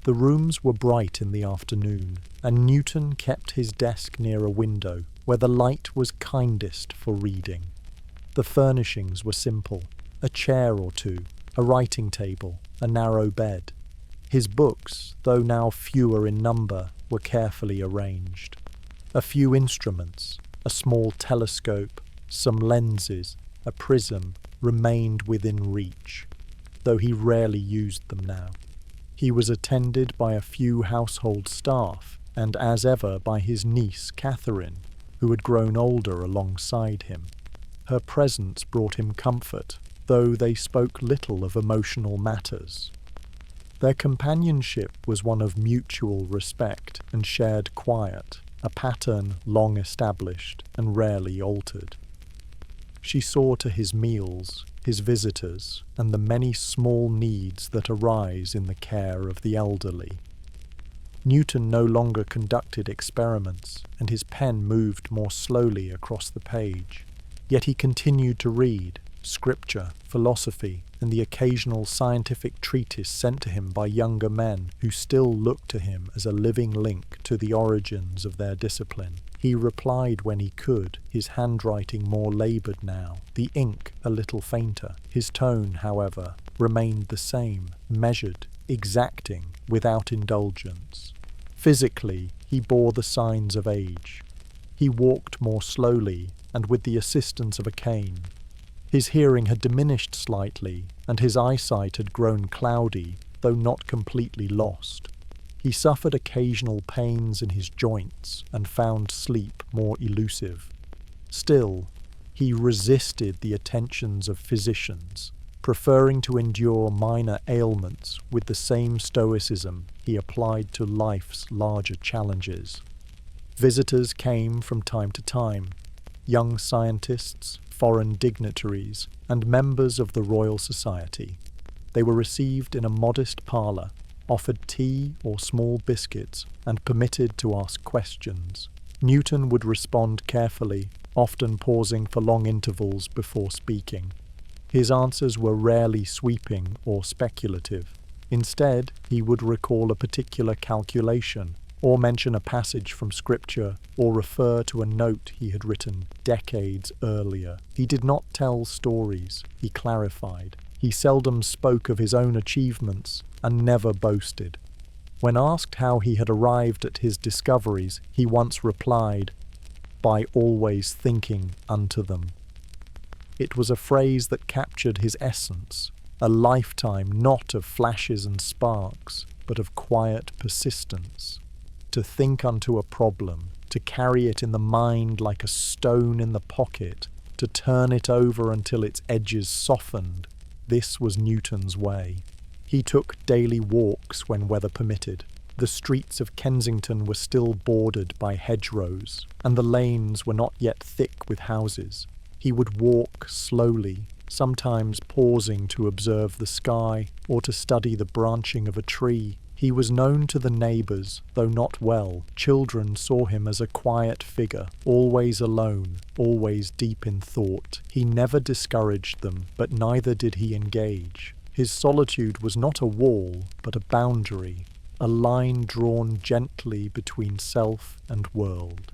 The rooms were bright in the afternoon, and Newton kept his desk near a window, where the light was kindest for reading. The furnishings were simple: a chair or two, a writing table, a narrow bed. His books, though now fewer in number, were carefully arranged. A few instruments, a small telescope, some lenses, a prism, remained within reach, though he rarely used them now. He was attended by a few household staff, and as ever by his niece Catherine, who had grown older alongside him. Her presence brought him comfort, though they spoke little of emotional matters. Their companionship was one of mutual respect and shared quiet, a pattern long established and rarely altered. She saw to his meals, his visitors, and the many small needs that arise in the care of the elderly. Newton no longer conducted experiments, and his pen moved more slowly across the page. Yet he continued to read scripture, philosophy, and the occasional scientific treatise sent to him by younger men who still looked to him as a living link to the origins of their discipline. He replied when he could, his handwriting more laboured now, the ink a little fainter. His tone, however, remained the same, measured, exacting, without indulgence. Physically, he bore the signs of age. He walked more slowly and with the assistance of a cane. His hearing had diminished slightly, and his eyesight had grown cloudy, though not completely lost. He suffered occasional pains in his joints and found sleep more elusive. Still, he resisted the attentions of physicians, preferring to endure minor ailments with the same stoicism he applied to life's larger challenges. Visitors came from time to time, young scientists, foreign dignitaries, and members of the Royal Society. They were received in a modest parlour, offered tea or small biscuits, and permitted to ask questions. Newton would respond carefully, often pausing for long intervals before speaking. His answers were rarely sweeping or speculative. Instead, he would recall a particular calculation, or mention a passage from scripture, or refer to a note he had written decades earlier. He did not tell stories, he clarified. He seldom spoke of his own achievements and never boasted. When asked how he had arrived at his discoveries, he once replied, "By always thinking unto them." It was a phrase that captured his essence, a lifetime not of flashes and sparks, but of quiet persistence. To think unto a problem, to carry it in the mind like a stone in the pocket, to turn it over until its edges softened, this was Newton's way. He took daily walks when weather permitted. The streets of Kensington were still bordered by hedgerows, and the lanes were not yet thick with houses. He would walk slowly, sometimes pausing to observe the sky or to study the branching of a tree. He was known to the neighbours, though not well. Children saw him as a quiet figure, always alone, always deep in thought. He never discouraged them, but neither did he engage. His solitude was not a wall, but a boundary, a line drawn gently between self and world.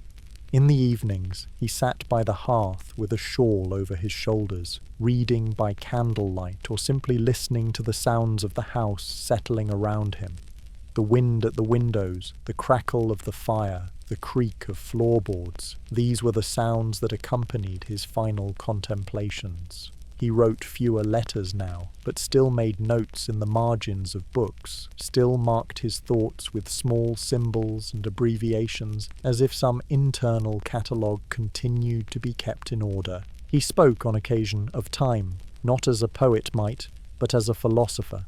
In the evenings, he sat by the hearth with a shawl over his shoulders, reading by candlelight or simply listening to the sounds of the house settling around him. The wind at the windows, the crackle of the fire, the creak of floorboards, these were the sounds that accompanied his final contemplations. He wrote fewer letters now, but still made notes in the margins of books, still marked his thoughts with small symbols and abbreviations, as if some internal catalogue continued to be kept in order. He spoke on occasion of time, not as a poet might, but as a philosopher.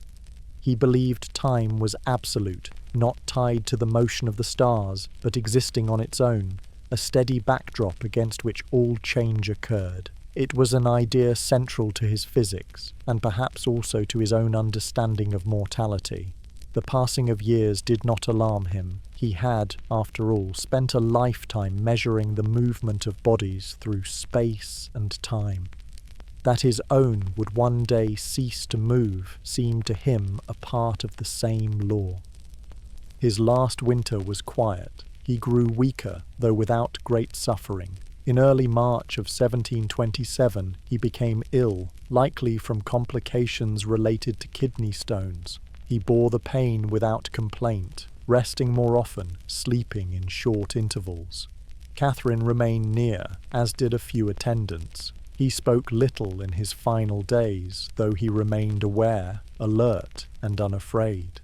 He believed time was absolute, not tied to the motion of the stars, but existing on its own, a steady backdrop against which all change occurred. It was an idea central to his physics, and perhaps also to his own understanding of mortality. The passing of years did not alarm him. He had, after all, spent a lifetime measuring the movement of bodies through space and time. That his own would one day cease to move seemed to him a part of the same law. His last winter was quiet. He grew weaker, though without great suffering. In early March of 1727, he became ill, likely from complications related to kidney stones. He bore the pain without complaint, resting more often, sleeping in short intervals. Catherine remained near, as did a few attendants. He spoke little in his final days, though he remained aware, alert, and unafraid.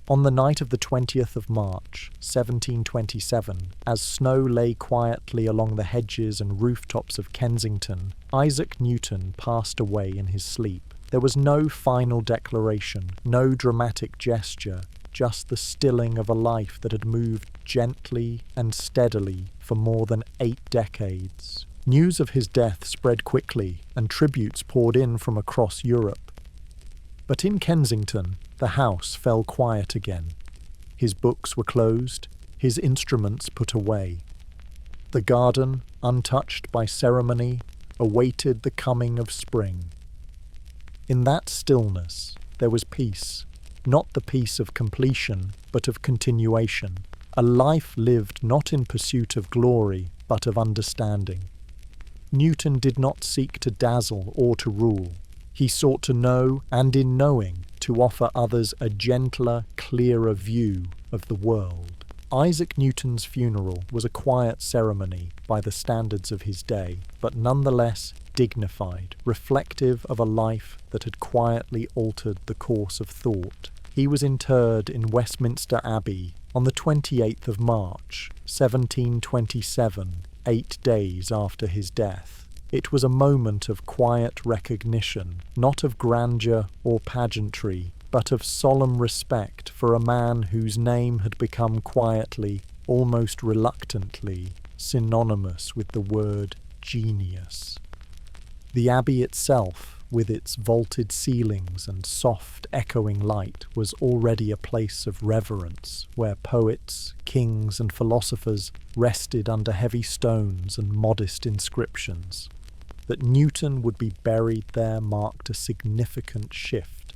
On the night of the 20th of March, 1727, as snow lay quietly along the hedges and rooftops of Kensington, Isaac Newton passed away in his sleep. There was no final declaration, no dramatic gesture, just the stilling of a life that had moved gently and steadily for more than 8 decades. News of his death spread quickly, and tributes poured in from across Europe. But in Kensington, the house fell quiet again. His books were closed, his instruments put away. The garden, untouched by ceremony, awaited the coming of spring. In that stillness, there was peace, not the peace of completion, but of continuation, a life lived not in pursuit of glory, but of understanding. Newton did not seek to dazzle or to rule. He sought to know, and in knowing, to offer others a gentler, clearer view of the world. Isaac Newton's funeral was a quiet ceremony by the standards of his day, but nonetheless dignified, reflective of a life that had quietly altered the course of thought. He was interred in Westminster Abbey on the 28th of March, 1727, 8 days after his death. It was a moment of quiet recognition, not of grandeur or pageantry, but of solemn respect for a man whose name had become quietly, almost reluctantly, synonymous with the word genius. The abbey itself, with its vaulted ceilings and soft, echoing light, was already a place of reverence, where poets, kings, and philosophers rested under heavy stones and modest inscriptions. That Newton would be buried there marked a significant shift.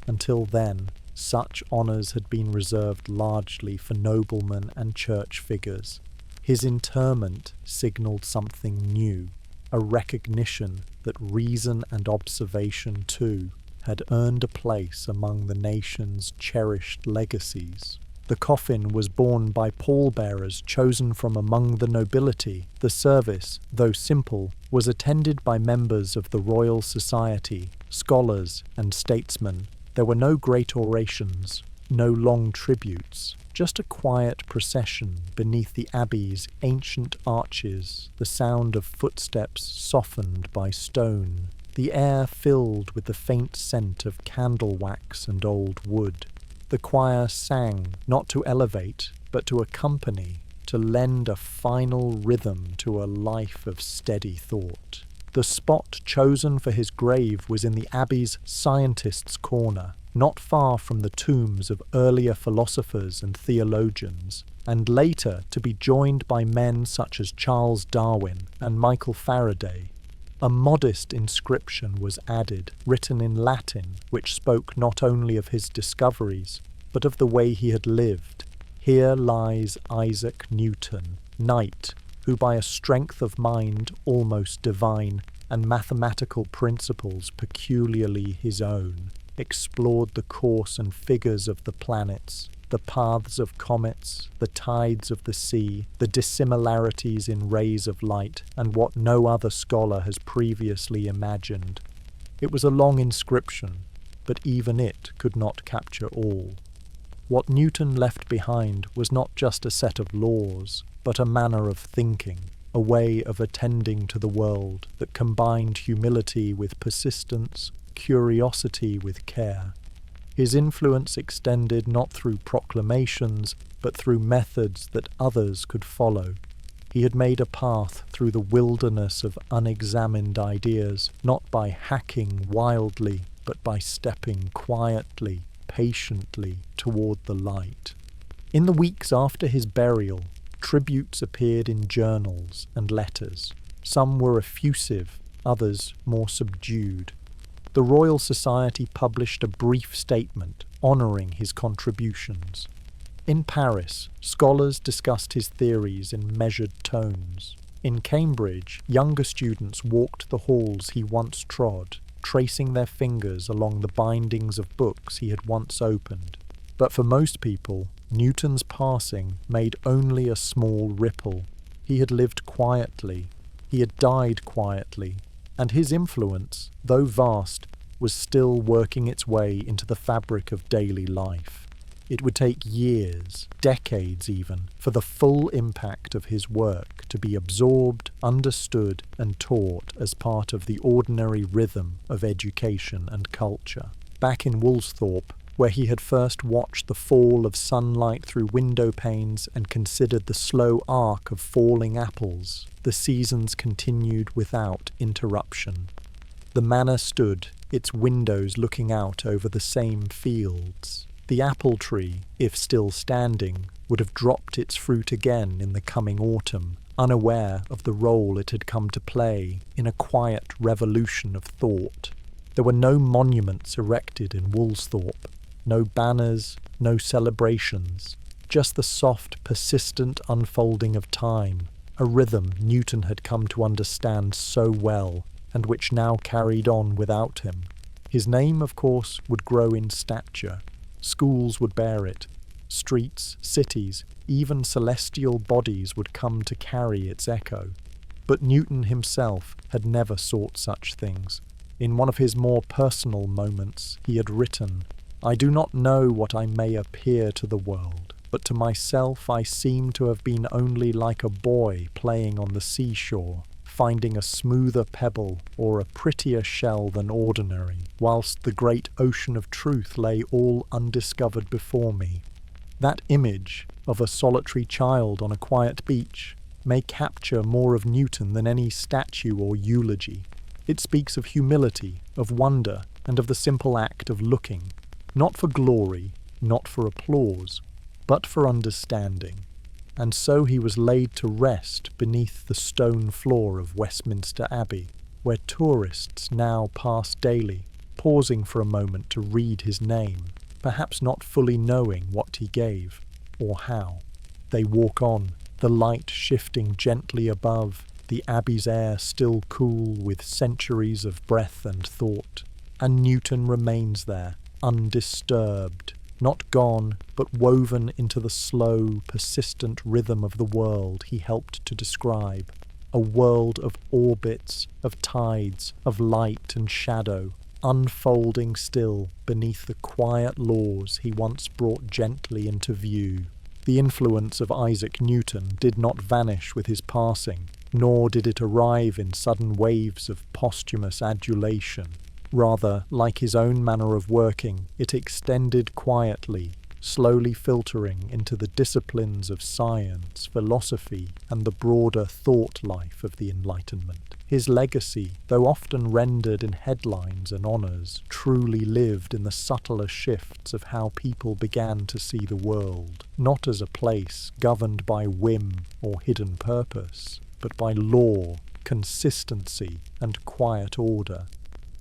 Until then, such honours had been reserved largely for noblemen and church figures. His interment signalled something new, a recognition that reason and observation, too, had earned a place among the nation's cherished legacies. The coffin was borne by pallbearers chosen from among the nobility. The service, though simple, was attended by members of the Royal Society, scholars and statesmen. There were no great orations, no long tributes, just a quiet procession beneath the abbey's ancient arches, the sound of footsteps softened by stone, the air filled with the faint scent of candle wax and old wood. The choir sang, not to elevate, but to accompany, to lend a final rhythm to a life of steady thought. The spot chosen for his grave was in the abbey's scientists' corner, not far from the tombs of earlier philosophers and theologians, and later to be joined by men such as Charles Darwin and Michael Faraday. A modest inscription was added, written in Latin, which spoke not only of his discoveries, but of the way he had lived. Here lies Isaac Newton, knight, who by a strength of mind almost divine and mathematical principles peculiarly his own, explored the course and figures of the planets, the paths of comets, the tides of the sea, the dissimilarities in rays of light, and what no other scholar has previously imagined. It was a long inscription, but even it could not capture all. What Newton left behind was not just a set of laws, but a manner of thinking, a way of attending to the world that combined humility with persistence, curiosity with care. His influence extended not through proclamations, but through methods that others could follow. He had made a path through the wilderness of unexamined ideas, not by hacking wildly, but by stepping quietly, patiently toward the light. In the weeks after his burial, tributes appeared in journals and letters. Some were effusive, others more subdued. The Royal Society published a brief statement honouring his contributions. In Paris, scholars discussed his theories in measured tones. In Cambridge, younger students walked the halls he once trod, tracing their fingers along the bindings of books he had once opened. But for most people, Newton's passing made only a small ripple. He had lived quietly, he had died quietly, and his influence, though vast, was still working its way into the fabric of daily life. It would take years, decades even, for the full impact of his work to be absorbed, understood, and taught as part of the ordinary rhythm of education and culture. Back in Woolsthorpe, where he had first watched the fall of sunlight through window panes and considered the slow arc of falling apples, the seasons continued without interruption. The manor stood, its windows looking out over the same fields. The apple tree, if still standing, would have dropped its fruit again in the coming autumn, unaware of the role it had come to play in a quiet revolution of thought. There were no monuments erected in Woolsthorpe, no banners, no celebrations, just the soft, persistent unfolding of time, a rhythm Newton had come to understand so well, and which now carried on without him. His name, of course, would grow in stature. Schools would bear it. Streets, cities, even celestial bodies would come to carry its echo. But Newton himself had never sought such things. In one of his more personal moments, he had written, "I do not know what I may appear to the world, but to myself I seem to have been only like a boy playing on the seashore, finding a smoother pebble or a prettier shell than ordinary, whilst the great ocean of truth lay all undiscovered before me." That image of a solitary child on a quiet beach may capture more of Newton than any statue or eulogy. It speaks of humility, of wonder, and of the simple act of looking, not for glory, not for applause, but for understanding. And so he was laid to rest beneath the stone floor of Westminster Abbey, where tourists now pass daily, pausing for a moment to read his name, perhaps not fully knowing what he gave, or how. They walk on, the light shifting gently above, the Abbey's air still cool with centuries of breath and thought, and Newton remains there, undisturbed, not gone, but woven into the slow, persistent rhythm of the world he helped to describe, a world of orbits, of tides, of light and shadow, unfolding still beneath the quiet laws he once brought gently into view. The influence of Isaac Newton did not vanish with his passing, nor did it arrive in sudden waves of posthumous adulation. Rather, like his own manner of working, it extended quietly, slowly filtering into the disciplines of science, philosophy, and the broader thought life of the Enlightenment. His legacy, though often rendered in headlines and honours, truly lived in the subtler shifts of how people began to see the world, not as a place governed by whim or hidden purpose, but by law, consistency, and quiet order.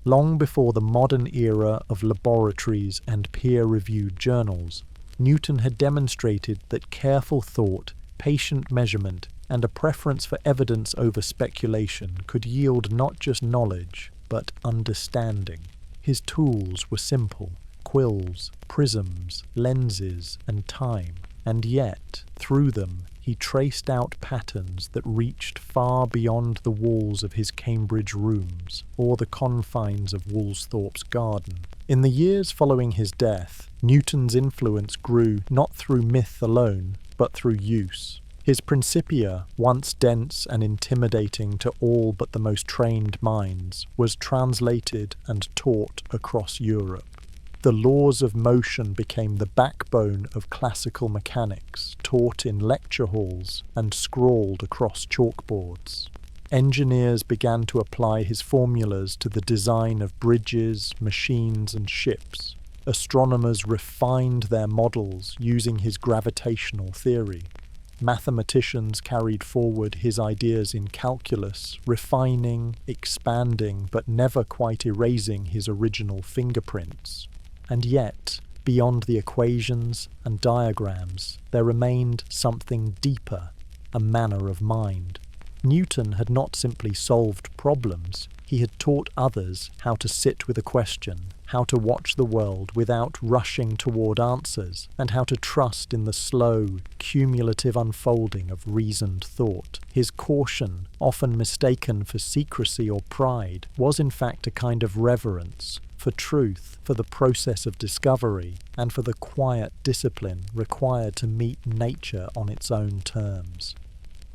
Long before the modern era of laboratories and peer-reviewed journals, Newton had demonstrated that careful thought, patient measurement, and a preference for evidence over speculation could yield not just knowledge, but understanding. His tools were simple: quills, prisms, lenses, and time. And yet, through them, he traced out patterns that reached far beyond the walls of his Cambridge rooms or the confines of Woolsthorpe's garden. In the years following his death, Newton's influence grew not through myth alone, but through use. His Principia, once dense and intimidating to all but the most trained minds, was translated and taught across Europe. The laws of motion became the backbone of classical mechanics, taught in lecture halls and scrawled across chalkboards. Engineers began to apply his formulas to the design of bridges, machines, and ships. Astronomers refined their models using his gravitational theory. Mathematicians carried forward his ideas in calculus, refining, expanding, but never quite erasing his original fingerprints. And yet, beyond the equations and diagrams, there remained something deeper, a manner of mind. Newton had not simply solved problems, he had taught others how to sit with a question, how to watch the world without rushing toward answers, and how to trust in the slow, cumulative unfolding of reasoned thought. His caution, often mistaken for secrecy or pride, was in fact a kind of reverence for truth, for the process of discovery, and for the quiet discipline required to meet nature on its own terms.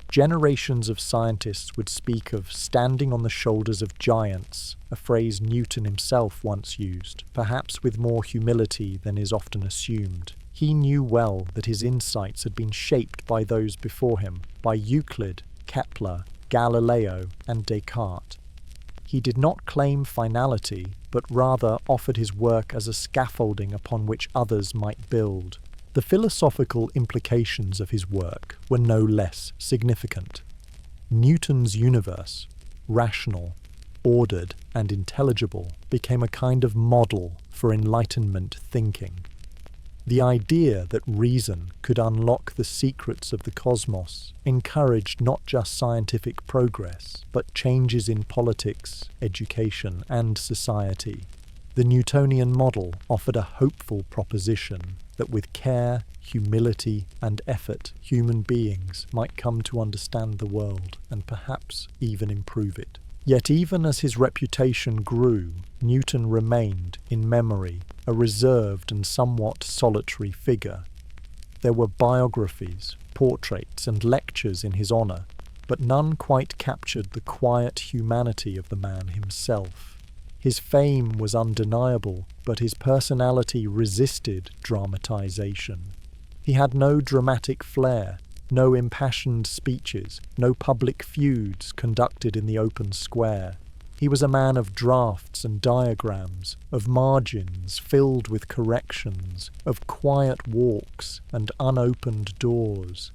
Generations of scientists would speak of standing on the shoulders of giants, a phrase Newton himself once used, perhaps with more humility than is often assumed. He knew well that his insights had been shaped by those before him, by Euclid, Kepler, Galileo, and Descartes. He did not claim finality, but rather offered his work as a scaffolding upon which others might build. The philosophical implications of his work were no less significant. Newton's universe, rational, ordered, and intelligible, became a kind of model for Enlightenment thinking. The idea that reason could unlock the secrets of the cosmos encouraged not just scientific progress, but changes in politics, education, and society. The Newtonian model offered a hopeful proposition: that with care, humility, and effort, human beings might come to understand the world and perhaps even improve it. Yet even as his reputation grew, Newton remained, in memory, a reserved and somewhat solitary figure. There were biographies, portraits, and lectures in his honour, but none quite captured the quiet humanity of the man himself. His fame was undeniable, but his personality resisted dramatization. He had no dramatic flair, no impassioned speeches, no public feuds conducted in the open square. He was a man of drafts and diagrams, of margins filled with corrections, of quiet walks and unopened doors.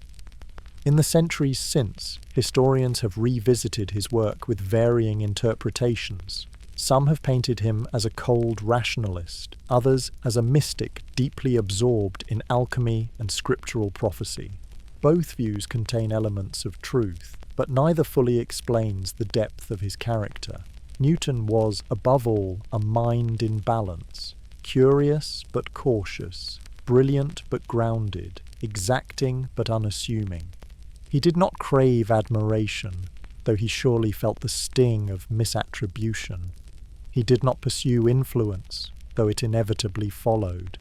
In the centuries since, historians have revisited his work with varying interpretations. Some have painted him as a cold rationalist, others as a mystic deeply absorbed in alchemy and scriptural prophecy. Both views contain elements of truth, but neither fully explains the depth of his character. Newton was, above all, a mind in balance, curious but cautious, brilliant but grounded, exacting but unassuming. He did not crave admiration, though he surely felt the sting of misattribution. He did not pursue influence, though it inevitably followed.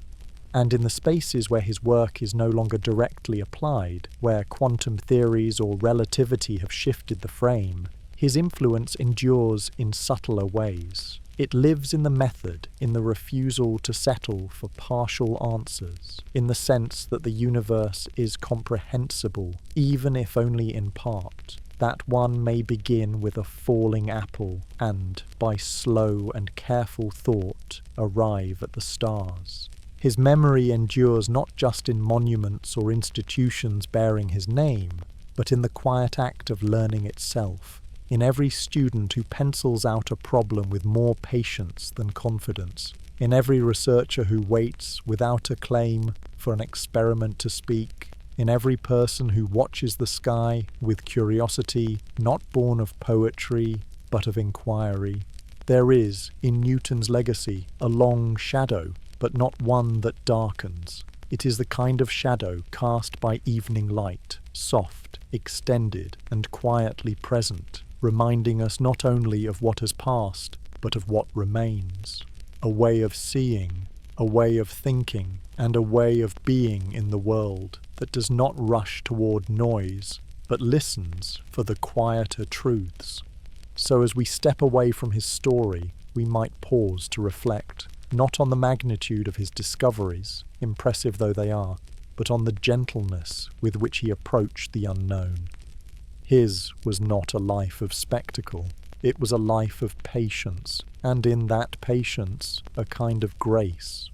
And in the spaces where his work is no longer directly applied, where quantum theories or relativity have shifted the frame, his influence endures in subtler ways. It lives in the method, in the refusal to settle for partial answers, in the sense that the universe is comprehensible, even if only in part, that one may begin with a falling apple and, by slow and careful thought, arrive at the stars. His memory endures not just in monuments or institutions bearing his name, but in the quiet act of learning itself, in every student who pencils out a problem with more patience than confidence, in every researcher who waits, without a claim, for an experiment to speak, in every person who watches the sky with curiosity not born of poetry, but of inquiry. There is, in Newton's legacy, a long shadow, but not one that darkens. It is the kind of shadow cast by evening light, soft, extended, and quietly present, reminding us not only of what has passed, but of what remains. A way of seeing, a way of thinking, and a way of being in the world that does not rush toward noise, but listens for the quieter truths. So as we step away from his story, we might pause to reflect, not on the magnitude of his discoveries, impressive though they are, but on the gentleness with which he approached the unknown. His was not a life of spectacle, it was a life of patience, and in that patience, a kind of grace.